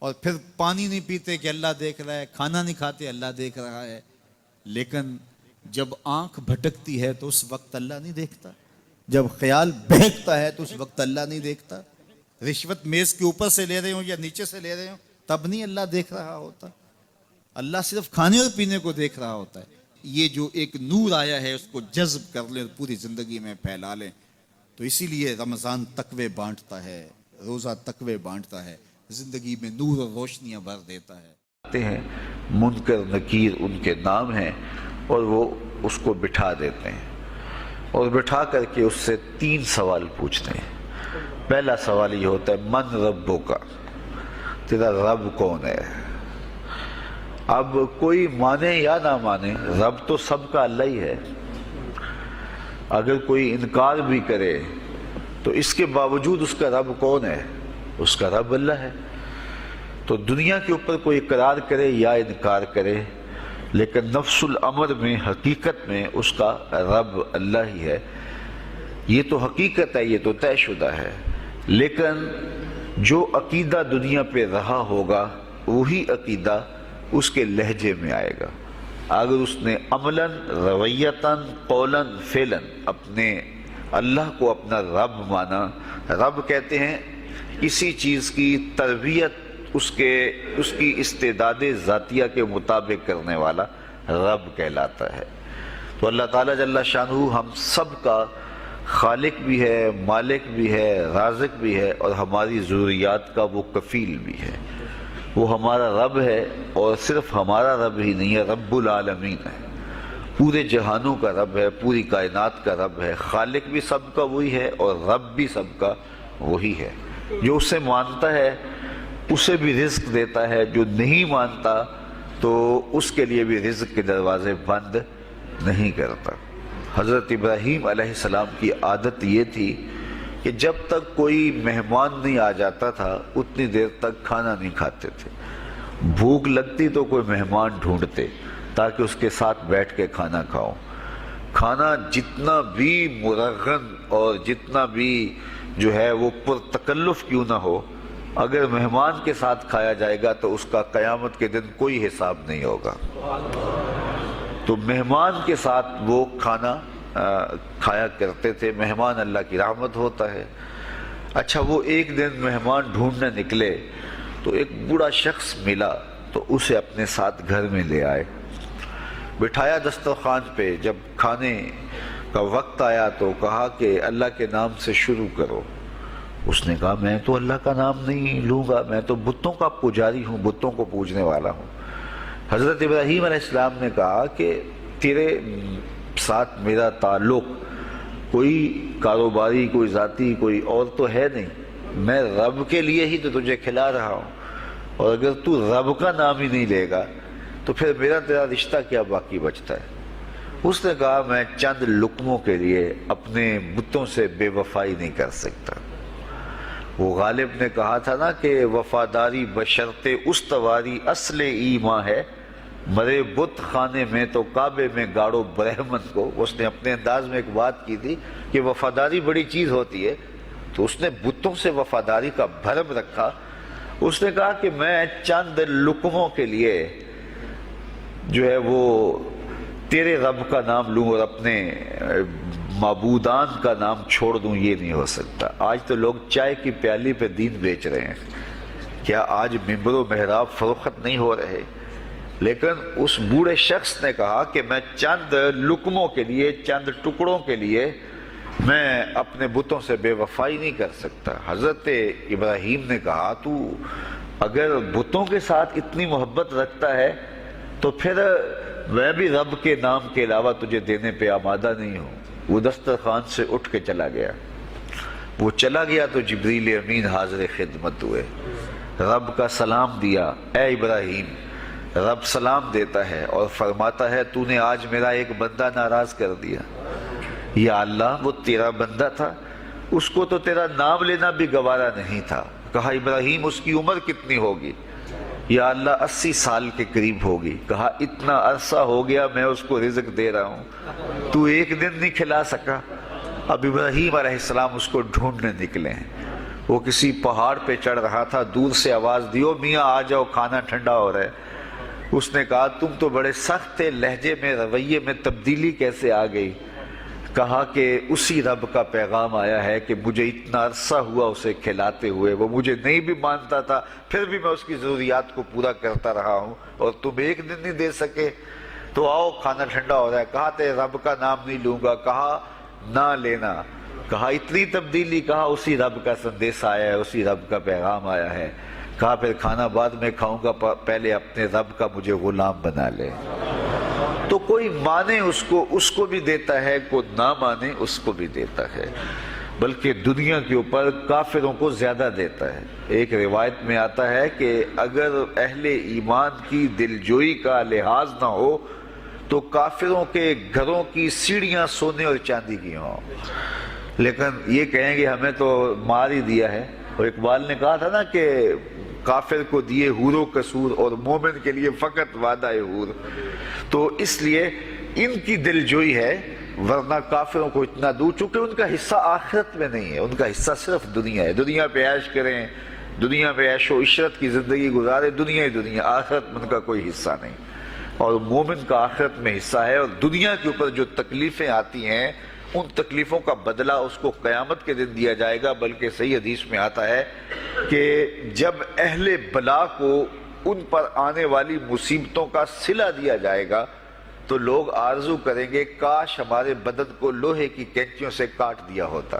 اور پھر پانی نہیں پیتے کہ اللہ دیکھ رہا ہے، کھانا نہیں کھاتے اللہ دیکھ رہا ہے، لیکن جب آنکھ بھٹکتی ہے تو اس وقت اللہ نہیں دیکھتا، جب خیال بہکتا ہے تو اس وقت اللہ نہیں دیکھتا، رشوت میز کے اوپر سے لے رہے ہوں یا نیچے سے لے رہے ہوں تب نہیں اللہ دیکھ رہا ہوتا، اللہ صرف کھانے اور پینے کو دیکھ رہا ہوتا ہے۔ یہ جو ایک نور آیا ہے اس کو جذب کر لیں، پوری زندگی میں پھیلا لیں۔ تو اسی لیے رمضان تقوی بانٹتا ہے، روزہ تقوی بانٹتا ہے، زندگی میں نور اور روشنیاں بھر دیتا ہے۔ ہیں منکر نکیر ان کے نام ہیں، اور وہ اس کو بٹھا دیتے ہیں اور بٹھا کر کے اس سے 3 سوال پوچھتے ہیں۔ پہلا سوال یہ ہوتا ہے من ربو کا، تیرا رب کون ہے؟ اب کوئی مانے یا نہ مانے، رب تو سب کا اللہ ہی ہے۔ اگر کوئی انکار بھی کرے تو اس کے باوجود اس کا رب کون ہے؟ اس کا رب اللہ ہے۔ تو دنیا کے اوپر کوئی اقرار کرے یا انکار کرے، لیکن نفس الامر میں، حقیقت میں اس کا رب اللہ ہی ہے۔ یہ تو حقیقت ہے، یہ تو طے شدہ ہے۔ لیکن جو عقیدہ دنیا پہ رہا ہوگا وہی عقیدہ اس کے لہجے میں آئے گا۔ اگر اس نے عملاً، رویتاً، قولاً، فعلاً اپنے اللہ کو اپنا رب مانا، رب کہتے ہیں کسی چیز کی تربیت اس کی استعداد ذاتیہ کے مطابق کرنے والا رب کہلاتا ہے۔ تو اللہ تعالیٰ جل شانہ ہم سب کا خالق بھی ہے، مالک بھی ہے، رازق بھی ہے، اور ہماری ضروریات کا وہ کفیل بھی ہے۔ وہ ہمارا رب ہے، اور صرف ہمارا رب ہی نہیں ہے، رب العالمین ہے، پورے جہانوں کا رب ہے، پوری کائنات کا رب ہے۔ خالق بھی سب کا وہی ہے اور رب بھی سب کا وہی ہے۔ جو اسے مانتا ہے اسے بھی رزق دیتا ہے، جو نہیں مانتا تو اس کے لیے بھی رزق کے دروازے بند نہیں کرتا۔ حضرت ابراہیم علیہ السلام کی عادت یہ تھی کہ جب تک کوئی مہمان نہیں آ جاتا تھا اتنی دیر تک کھانا نہیں کھاتے تھے۔ بھوک لگتی تو کوئی مہمان ڈھونڈتے تاکہ اس کے ساتھ بیٹھ کے کھانا کھاؤ۔ کھانا جتنا بھی مرغن اور جتنا بھی جو ہے وہ پرتکلف کیوں نہ ہو، اگر مہمان کے ساتھ کھایا جائے گا تو اس کا قیامت کے دن کوئی حساب نہیں ہوگا۔ تو مہمان کے ساتھ وہ کھانا کھایا کرتے تھے۔ مہمان اللہ کی رحمت ہوتا ہے۔ اچھا، وہ ایک دن مہمان ڈھونڈنے نکلے تو ایک بوڑھا شخص ملا تو اسے اپنے ساتھ گھر میں لے آئے، بٹھایا دسترخوان پہ۔ جب کھانے کا وقت آیا تو کہا کہ اللہ کے نام سے شروع کرو۔ اس نے کہا میں تو اللہ کا نام نہیں لوں گا، میں تو بتوں کا پجاری ہوں، بتوں کو پوجنے والا ہوں۔ حضرت ابراہیم علیہ السلام نے کہا کہ تیرے ساتھ میرا تعلق کوئی کاروباری، کوئی ذاتی، کوئی اور تو ہے نہیں، میں رب کے لیے ہی تو تجھے کھلا رہا ہوں، اور اگر تو رب کا نام ہی نہیں لے گا تو پھر میرا تیرا رشتہ کیا باقی بچتا ہے۔ اس نے کہا میں چند لقموں کے لیے اپنے بتوں سے بے وفائی نہیں کر سکتا۔ وہ غالب نے کہا تھا نا کہ وفاداری بشرط استواری اصل ایمان ہے، مرے بت خانے میں تو کعبے میں گاڑو برہمن کو۔ اس نے اپنے انداز میں ایک بات کی تھی کہ وفاداری بڑی چیز ہوتی ہے، تو اس نے بتوں سے وفاداری کا بھرم رکھا۔ اس نے کہا کہ میں چند لقموں کے لیے جو ہے وہ تیرے رب کا نام لوں اور اپنے معبودان کا نام چھوڑ دوں، یہ نہیں ہو سکتا۔ آج تو لوگ چائے کی پیالی پہ دین بیچ رہے ہیں، کیا آج ممبر و محراب فروخت نہیں ہو رہے؟ لیکن اس بوڑھے شخص نے کہا کہ میں چند لقموں کے لیے، چند ٹکڑوں کے لیے میں اپنے بتوں سے بے وفائی نہیں کر سکتا۔ حضرت ابراہیم نے کہا تو اگر بتوں کے ساتھ اتنی محبت رکھتا ہے تو پھر میں بھی رب کے نام کے علاوہ تجھے دینے پہ آمادہ نہیں ہوں۔ وہ دسترخوان سے اٹھ کے چلا گیا۔ وہ چلا گیا تو جبریل امین حاضر خدمت ہوئے، رب کا سلام دیا، اے ابراہیم۔ رب سلام دیتا ہے اور فرماتا ہے تو نے آج میرا ایک بندہ ناراض کر دیا۔ یا اللہ، وہ تیرا بندہ تھا، اس کو تو تیرا نام لینا بھی گوارا نہیں تھا۔ کہا ابراہیم اس کی عمر کتنی ہوگی؟ یا اللہ 80 سال کے قریب ہوگی۔ کہا اتنا عرصہ ہو گیا میں اس کو رزق دے رہا ہوں، تو ایک دن نہیں کھلا سکا۔ اب ابراہیم علیہ السلام اس کو ڈھونڈنے نکلے ہیں۔ وہ کسی پہاڑ پہ چڑھ رہا تھا، دور سے آواز دیو میاں آ جاؤ، کھانا ٹھنڈا ہو رہا ہے۔ اس نے کہا تم تو بڑے سخت تھے، لہجے میں رویے میں تبدیلی کیسے آ گئی؟ کہا کہ اسی رب کا پیغام آیا ہے کہ مجھے اتنا عرصہ ہوا اسے کھلاتے ہوئے، وہ مجھے نہیں بھی مانتا تھا، پھر بھی میں اس کی ضروریات کو پورا کرتا رہا ہوں، اور تم ایک دن نہیں دے سکے، تو آؤ کھانا ٹھنڈا ہو رہا ہے۔ کہا تے رب کا نام نہیں لوں گا، کہا نہ لینا۔ کہا اتنی تبدیلی؟ کہا اسی رب کا سندیش آیا ہے، اسی رب کا پیغام آیا ہے۔ کہا پھر کھانا بعد میں کھاؤں گا، پہلے اپنے رب کا مجھے غلام بنا لے۔ تو کوئی مانے اس کو بھی دیتا ہے، کوئی نہ مانے اس کو بھی دیتا ہے، بلکہ دنیا کے اوپر کافروں کو زیادہ دیتا ہے۔ ایک روایت میں آتا ہے کہ اگر اہل ایمان کی دلجوئی کا لحاظ نہ ہو تو کافروں کے گھروں کی سیڑھیاں سونے اور چاندی کی ہوں، لیکن یہ کہیں گے ہمیں تو مار ہی دیا ہے۔ اور اقبال نے کہا تھا نا کہ کافر کو دیے حور و قصور اور مومن کے لیے فقط وعدہ حور۔ تو اس لیے ان کی دلجوئی ہے، ورنہ کافروں کو اتنا دور، چونکہ ان کا حصہ آخرت میں نہیں ہے، ان کا حصہ صرف دنیا ہے۔ دنیا پہ عیش کریں، دنیا پہ عیش و عشرت کی زندگی گزارے، دنیا ہی دنیا، آخرت میں ان کا کوئی حصہ نہیں۔ اور مومن کا آخرت میں حصہ ہے، اور دنیا کے اوپر جو تکلیفیں آتی ہیں ان تکلیفوں کا بدلہ اس کو قیامت کے دن دیا جائے گا۔ بلکہ صحیح حدیث میں آتا ہے کہ جب اہل بلا کو ان پر آنے والی مصیبتوں کا صلہ دیا جائے گا تو لوگ آرزو کریں گے کاش ہمارے بدن کو لوہے کی کینچیوں سے کاٹ دیا ہوتا،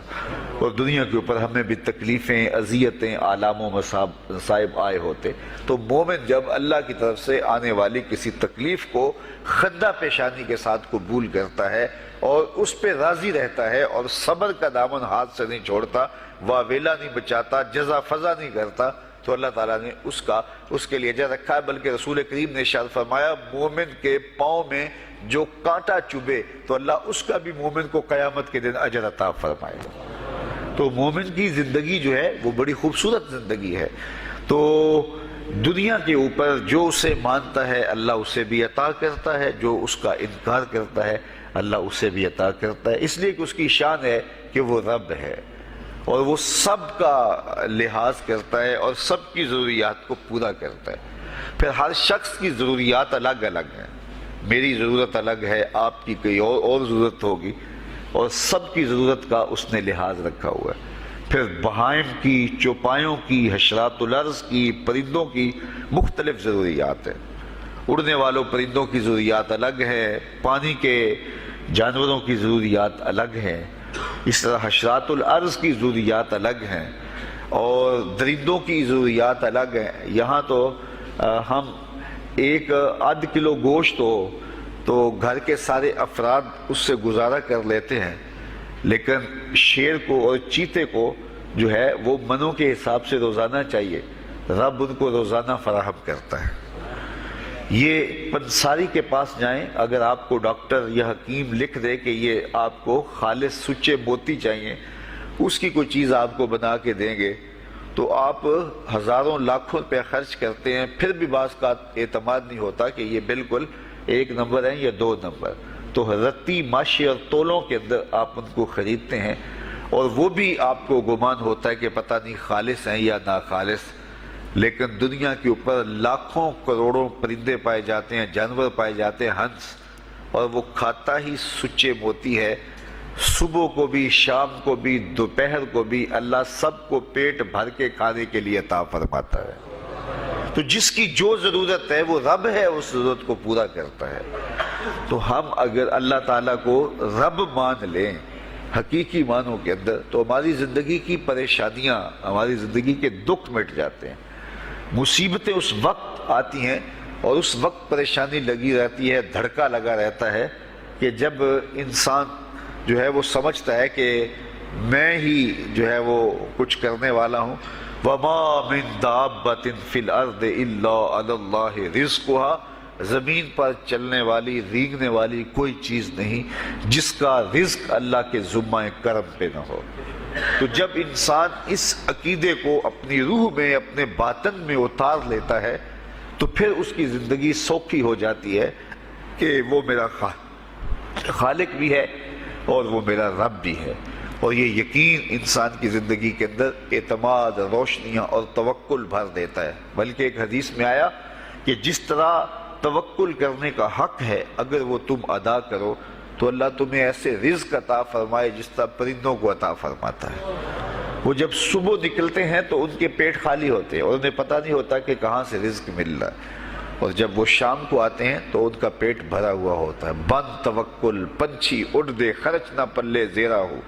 اور دنیا کے اوپر ہمیں بھی تکلیفیں، اذیتیں، آلام و مصائب آئے ہوتے۔ تو مومن جب اللہ کی طرف سے آنے والی کسی تکلیف کو خندہ پیشانی کے ساتھ قبول کرتا ہے اور اس پہ راضی رہتا ہے اور صبر کا دامن ہاتھ سے نہیں چھوڑتا، واویلا نہیں بچاتا، جزا فضا نہیں کرتا، تو اللہ تعالیٰ نے اس کے لیے اجر رکھا ہے۔ بلکہ رسول کریم نے ارشاد فرمایا مومن کے پاؤں میں جو کانٹا چبھے تو اللہ اس کا بھی مومن کو قیامت کے دن اجر عطا فرمائے گا۔ تو مومن کی زندگی جو ہے وہ بڑی خوبصورت زندگی ہے۔ تو دنیا کے اوپر جو اسے مانتا ہے اللہ اسے بھی عطا کرتا ہے، جو اس کا انکار کرتا ہے اللہ اسے بھی عطا کرتا ہے، اس لیے کہ اس کی شان ہے کہ وہ رب ہے اور وہ سب کا لحاظ کرتا ہے اور سب کی ضروریات کو پورا کرتا ہے۔ پھر ہر شخص کی ضروریات الگ الگ ہیں، میری ضرورت الگ ہے، آپ کی کوئی اور ضرورت ہوگی، اور سب کی ضرورت کا اس نے لحاظ رکھا ہوا ہے۔ پھر بہائم کی، چوپایوں کی، حشرات الارض کی، پرندوں کی مختلف ضروریات ہیں۔ اڑنے والوں پرندوں کی ضروریات الگ ہے، پانی کے جانوروں کی ضروریات الگ ہیں، اس طرح حشرات الارض کی ضروریات الگ ہیں اور درندوں کی ضروریات الگ ہیں۔ یہاں تو ہم ایک آدھ کلو گوشت ہو تو گھر کے سارے افراد اس سے گزارا کر لیتے ہیں، لیکن شیر کو اور چیتے کو جو ہے وہ منوں کے حساب سے روزانہ چاہیے، رب ان کو روزانہ فراہم کرتا ہے۔ یہ پنساری کے پاس جائیں، اگر آپ کو ڈاکٹر یا حکیم لکھ دے کہ یہ آپ کو خالص سچے موتی چاہیے، اس کی کوئی چیز آپ کو بنا کے دیں گے تو آپ ہزاروں لاکھوں روپے خرچ کرتے ہیں، پھر بھی بعض کا اعتماد نہیں ہوتا کہ یہ بالکل 1 نمبر ہیں یا 2 نمبر، تو رتی ماشی اور تولوں کے اندر آپ ان کو خریدتے ہیں، اور وہ بھی آپ کو گمان ہوتا ہے کہ پتہ نہیں خالص ہیں یا ناخالص، لیکن دنیا کے اوپر لاکھوں کروڑوں پرندے پائے جاتے ہیں، جانور پائے جاتے ہیں، ہنس، اور وہ کھاتا ہی سچے موتی ہے۔ صبح کو بھی، شام کو بھی، دوپہر کو بھی اللہ سب کو پیٹ بھر کے کھانے کے لیے عطا فرماتا ہے۔ تو جس کی جو ضرورت ہے وہ رب ہے، اس ضرورت کو پورا کرتا ہے۔ تو ہم اگر اللہ تعالیٰ کو رب مان لیں حقیقی معنوں کے اندر، تو ہماری زندگی کی پریشانیاں، ہماری زندگی کے دکھ مٹ جاتے ہیں۔ مصیبتیں اس وقت آتی ہیں اور اس وقت پریشانی لگی رہتی ہے، دھڑکا لگا رہتا ہے کہ جب انسان جو ہے وہ سمجھتا ہے کہ میں ہی جو ہے وہ کچھ کرنے والا ہوں۔ وَمَا مِن دَابَّةٍ فِي الْأَرْضِ إِلَّا عَلَى اللَّهِ رِزْقُهَا، زمین پر چلنے والی، رینگنے والی کوئی چیز نہیں جس کا رزق اللہ کے ذمہ کرم پہ نہ ہو۔ تو جب انسان اس عقیدے کو اپنی روح میں، اپنے باطن میں اتار لیتا ہے تو پھر اس کی زندگی سوکھی ہو جاتی ہے کہ وہ میرا خالق بھی ہے اور وہ میرا رب بھی ہے، اور یہ یقین انسان کی زندگی کے اندر اعتماد، روشنیاں اور توکل بھر دیتا ہے۔ بلکہ ایک حدیث میں آیا کہ جس طرح توکل کرنے کا حق ہے اگر وہ تم ادا کرو تو اللہ تمہیں ایسے رزق عطا فرمائے جس طرح پرندوں کو عطا فرماتا ہے۔ وہ جب صبح نکلتے ہیں تو ان کے پیٹ خالی ہوتے ہیں اور انہیں پتہ نہیں ہوتا کہ کہاں سے رزق مل رہا ہے، اور جب وہ شام کو آتے ہیں تو ان کا پیٹ بھرا ہوا ہوتا ہے۔ بند توکل پنچھی اڑ دے، خرچ نہ پلے زیرہ ہو۔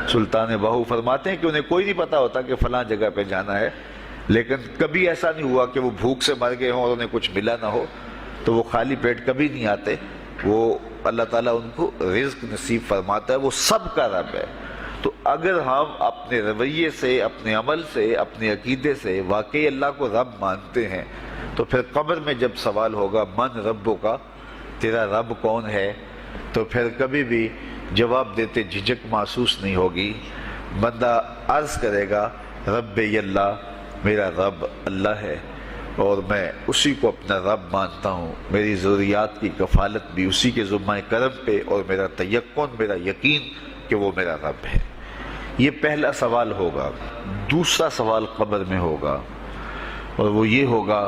سلطان بہو فرماتے ہیں کہ انہیں کوئی نہیں پتا ہوتا کہ فلاں جگہ پہ جانا ہے، لیکن کبھی ایسا نہیں ہوا کہ وہ بھوک سے مر گئے ہوں اور انہیں کچھ ملا نہ ہو، تو وہ خالی پیٹ کبھی نہیں آتے۔ وہ اللہ تعالیٰ ان کو رزق نصیب فرماتا ہے، وہ سب کا رب ہے۔ تو اگر ہم اپنے رویے سے، اپنے عمل سے، اپنے عقیدے سے واقعی اللہ کو رب مانتے ہیں تو پھر قبر میں جب سوال ہوگا من ربو کا، تیرا رب کون ہے، تو پھر کبھی بھی جواب دیتے جھجک محسوس نہیں ہوگی۔ بندہ عرض کرے گا رب اللہ، میرا رب اللہ ہے اور میں اسی کو اپنا رب مانتا ہوں، میری ضروریات کی کفالت بھی اسی کے ذمہ کرم پہ، اور میرا تیقن، میرا یقین کہ وہ میرا رب ہے۔ یہ پہلا سوال ہوگا۔ دوسرا سوال قبر میں ہوگا اور وہ یہ ہوگا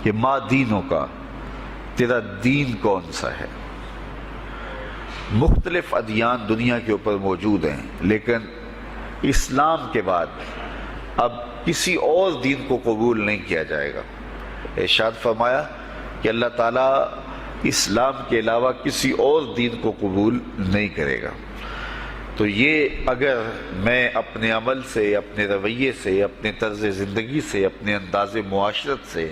کہ ما دینوں کا، تیرا دین کون سا ہے۔ مختلف ادیان دنیا کے اوپر موجود ہیں، لیکن اسلام کے بعد اب کسی اور دین کو قبول نہیں کیا جائے گا۔ ارشاد فرمایا کہ اللہ تعالیٰ اسلام کے علاوہ کسی اور دین کو قبول نہیں کرے گا۔ تو یہ اگر میں اپنے عمل سے، اپنے رویے سے، اپنے طرز زندگی سے، اپنے انداز معاشرت سے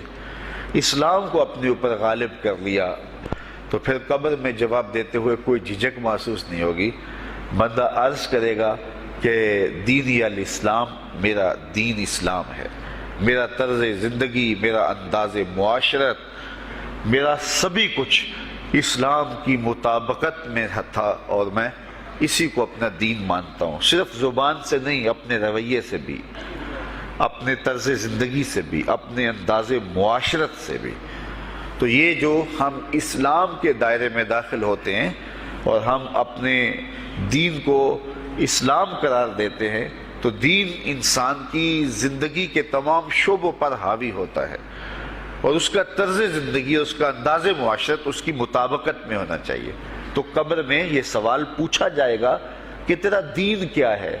اسلام کو اپنے اوپر غالب کر لیا تو پھر قبر میں جواب دیتے ہوئے کوئی جھجک محسوس نہیں ہوگی۔ بندہ عرض کرے گا کہ دینی الاسلام، میرا دین اسلام ہے، میرا طرز زندگی، میرا انداز معاشرت، میرا سبھی کچھ اسلام کی مطابقت میں تھا اور میں اسی کو اپنا دین مانتا ہوں۔ صرف زبان سے نہیں، اپنے رویے سے بھی، اپنے طرز زندگی سے بھی، اپنے انداز معاشرت سے بھی۔ تو یہ جو ہم اسلام کے دائرے میں داخل ہوتے ہیں اور ہم اپنے دین کو اسلام قرار دیتے ہیں تو دین انسان کی زندگی کے تمام شعبوں پر حاوی ہوتا ہے، اور اس کا طرز زندگی، اس کا انداز معاشرت اس کی مطابقت میں ہونا چاہیے۔ تو قبر میں یہ سوال پوچھا جائے گا کہ تیرا دین کیا ہے،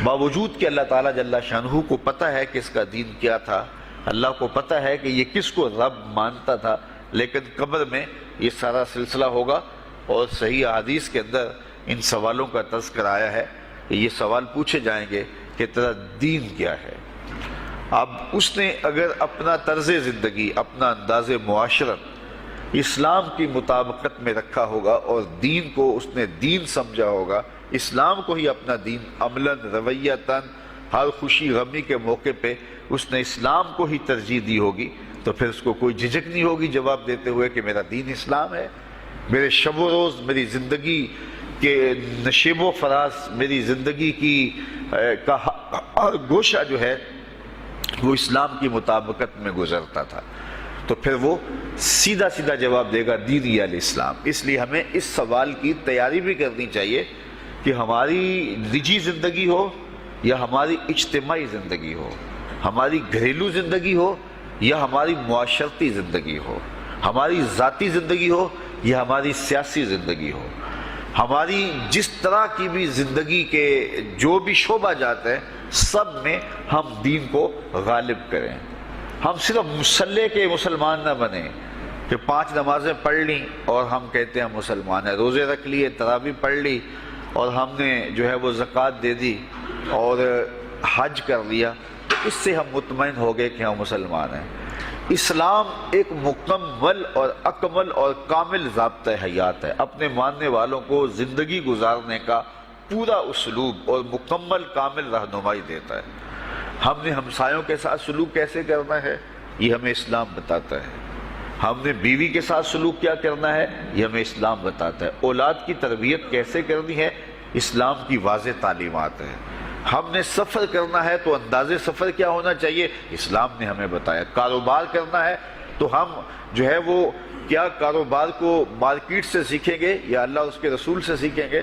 باوجود کہ اللہ تعالیٰ جل شانہ کو پتہ ہے کہ اس کا دین کیا تھا، اللہ کو پتہ ہے کہ یہ کس کو رب مانتا تھا، لیکن قبر میں یہ سارا سلسلہ ہوگا، اور صحیح احادیث کے اندر ان سوالوں کا تذکر آیا ہے کہ یہ سوال پوچھے جائیں گے کہ تیرا دین کیا ہے۔ اب اس نے اگر اپنا طرز زندگی، اپنا انداز معاشرت اسلام کی مطابقت میں رکھا ہوگا اور دین کو اس نے دین سمجھا ہوگا، اسلام کو ہی اپنا دین عملاً، رویتاً، ہر خوشی غمی کے موقع پہ اس نے اسلام کو ہی ترجیح دی ہوگی، تو تو پھر اس کو کوئی جھجک نہیں ہوگی جواب دیتے ہوئے کہ میرا دین اسلام ہے. میرے شب و روز، میری زندگی کے نشیب و فراز، میری زندگی کی کا ہر گوشہ جو ہے وہ اسلام کی مطابقت میں گزرتا تھا. تو پھر وہ سیدھا سیدھا جواب دے گا دینی الاسلام. اس لیے ہمیں اس سوال کی تیاری بھی کرنی چاہیے کہ ہماری نجی زندگی ہو یا ہماری اجتماعی زندگی ہو، ہماری گھریلو زندگی ہو یا ہماری معاشرتی زندگی ہو، ہماری ذاتی زندگی ہو یا ہماری سیاسی زندگی ہو، ہماری جس طرح کی بھی زندگی کے جو بھی شعبہ جات ہیں، سب میں ہم دین کو غالب کریں. ہم صرف مسلح کے مسلمان نہ بنیں کہ 5 نمازیں پڑھ لیں اور ہم کہتے ہیں مسلمان ہیں، روزے رکھ لیے، تراویح پڑھ لی اور ہم نے جو ہے وہ زکوٰۃ دے دی اور حج کر لیا، تو اس سے ہم مطمئن ہو گئے کہ ہم مسلمان ہیں. اسلام ایک مکمل اور اکمل اور کامل ضابطہ حیات ہے. اپنے ماننے والوں کو زندگی گزارنے کا پورا اسلوب اور مکمل کامل رہنمائی دیتا ہے. ہم نے ہمسایوں کے ساتھ سلوک کیسے کرنا ہے یہ ہمیں اسلام بتاتا ہے. ہم نے بیوی کے ساتھ سلوک کیا کرنا ہے یہ ہمیں اسلام بتاتا ہے. اولاد کی تربیت کیسے کرنی ہے اسلام کی واضح تعلیمات ہیں. ہم نے سفر کرنا ہے تو انداز سفر کیا ہونا چاہیے اسلام نے ہمیں بتایا. کاروبار کرنا ہے تو ہم جو ہے وہ کیا کاروبار کو مارکیٹ سے سیکھیں گے یا اللہ اس کے رسول سے سیکھیں گے؟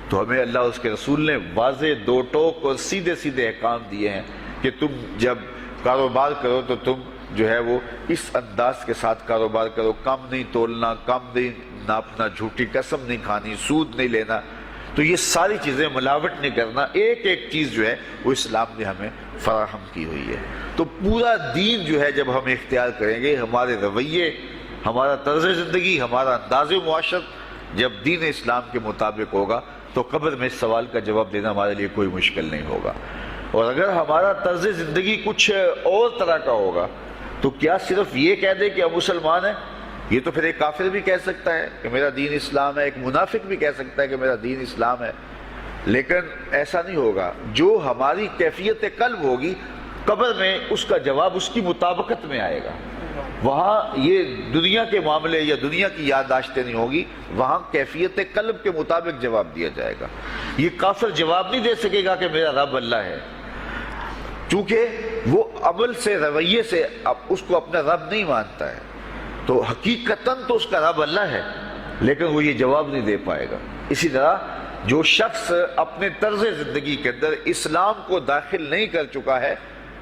تو ہمیں اللہ اس کے رسول نے واضح 2 ٹوک اور سیدھے سیدھے احکام دیے ہیں کہ تم جب کاروبار کرو تو تم جو ہے وہ اس انداز کے ساتھ کاروبار کرو، کم نہیں تولنا، کم نہیں ناپنا، جھوٹی قسم نہیں کھانی، سود نہیں لینا. تو یہ ساری چیزیں ملاوٹ نہیں کرنا، ایک ایک چیز جو ہے وہ اسلام نے ہمیں فراہم کی ہوئی ہے. تو پورا دین جو ہے جب ہم اختیار کریں گے، ہمارے رویے، ہمارا طرز زندگی، ہمارا انداز معاشرت جب دین اسلام کے مطابق ہوگا تو قبر میں اس سوال کا جواب دینا ہمارے لیے کوئی مشکل نہیں ہوگا. اور اگر ہمارا طرز زندگی کچھ اور طرح کا ہوگا تو کیا صرف یہ کہہ دے کہ ہم مسلمان ہیں؟ یہ تو پھر ایک کافر بھی کہہ سکتا ہے کہ میرا دین اسلام ہے، ایک منافق بھی کہہ سکتا ہے کہ میرا دین اسلام ہے. لیکن ایسا نہیں ہوگا. جو ہماری کیفیت قلب ہوگی قبر میں اس کا جواب اس کی مطابقت میں آئے گا. وہاں یہ دنیا کے معاملے یا دنیا کی یادداشتیں نہیں ہوگی، وہاں کیفیت قلب کے مطابق جواب دیا جائے گا. یہ کافر جواب نہیں دے سکے گا کہ میرا رب اللہ ہے، چونکہ وہ عمل سے، رویے سے اس کو اپنا رب نہیں مانتا ہے. تو حقیقتاً تو اس کا رب اللہ ہے لیکن وہ یہ جواب نہیں دے پائے گا. اسی طرح جو شخص اپنے طرز زندگی کے اندر اسلام کو داخل نہیں کر چکا ہے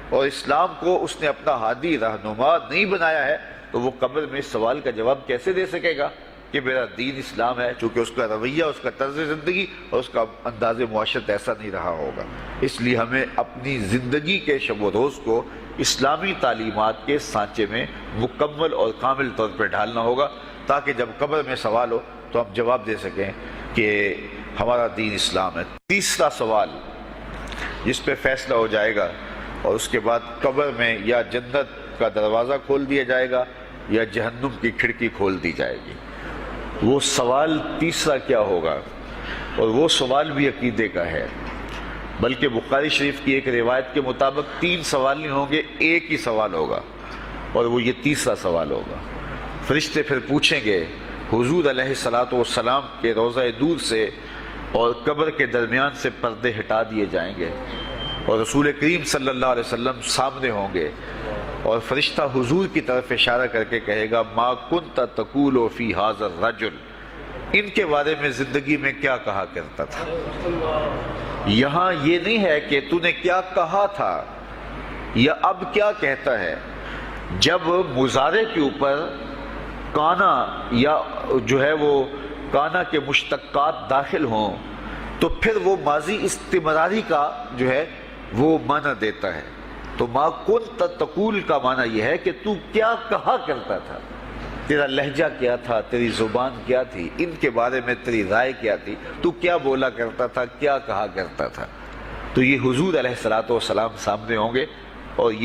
اور اسلام کو اس نے اپنا ہادی رہنما نہیں بنایا ہے تو وہ قبر میں اس سوال کا جواب کیسے دے سکے گا کہ میرا دین اسلام ہے، چونکہ اس کا رویہ، اس کا طرز زندگی اور اس کا انداز معاشرت ایسا نہیں رہا ہوگا. اس لیے ہمیں اپنی زندگی کے شب و روز کو اسلامی تعلیمات کے سانچے میں مکمل اور کامل طور پہ ڈھالنا ہوگا تاکہ جب قبر میں سوال ہو تو ہم جواب دے سکیں کہ ہمارا دین اسلام ہے. تیسرا سوال جس پہ فیصلہ ہو جائے گا اور اس کے بعد قبر میں یا جنت کا دروازہ کھول دیا جائے گا یا جہنم کی کھڑکی کھول دی جائے گی. وہ سوال تیسرا کیا ہوگا؟ اور وہ سوال بھی عقیدے کا ہے، بلکہ بخاری شریف کی ایک روایت کے مطابق 3 سوال نہیں ہوں گے، ایک ہی سوال ہوگا اور وہ یہ تیسرا سوال ہوگا. فرشتے پھر پوچھیں گے حضور علیہ الصلوۃ والسلام کے روضہ دور سے اور قبر کے درمیان سے پردے ہٹا دیے جائیں گے اور رسول کریم صلی اللہ علیہ وسلم سامنے ہوں گے اور فرشتہ حضور کی طرف اشارہ کر کے کہے گا ما کنت تقول فی ھذا الرجل، ان کے بارے میں زندگی میں کیا کہا کرتا تھا. یہاں یہ نہیں ہے کہ تو نے کیا کہا تھا یا اب کیا کہتا ہے. جب مضارع کے اوپر کانا یا جو ہے وہ کانا کے مشتقات داخل ہوں تو پھر وہ ماضی استمراری کا جو ہے وہ معنی دیتا ہے. تو ما کنت تقول کا معنی یہ ہے کہ تو کیا کہا کرتا تھا، تیرا لہجہ کیا تھا، تیری زبان کیا تھی، ان کے بارے میں تیری رائے کیا تھی، تو کیا بولا کرتا تھا، کیا کہا کرتا تھا. تو یہ حضور علیہ الصلوۃ والسلام سامنے ہوں گے اور یہ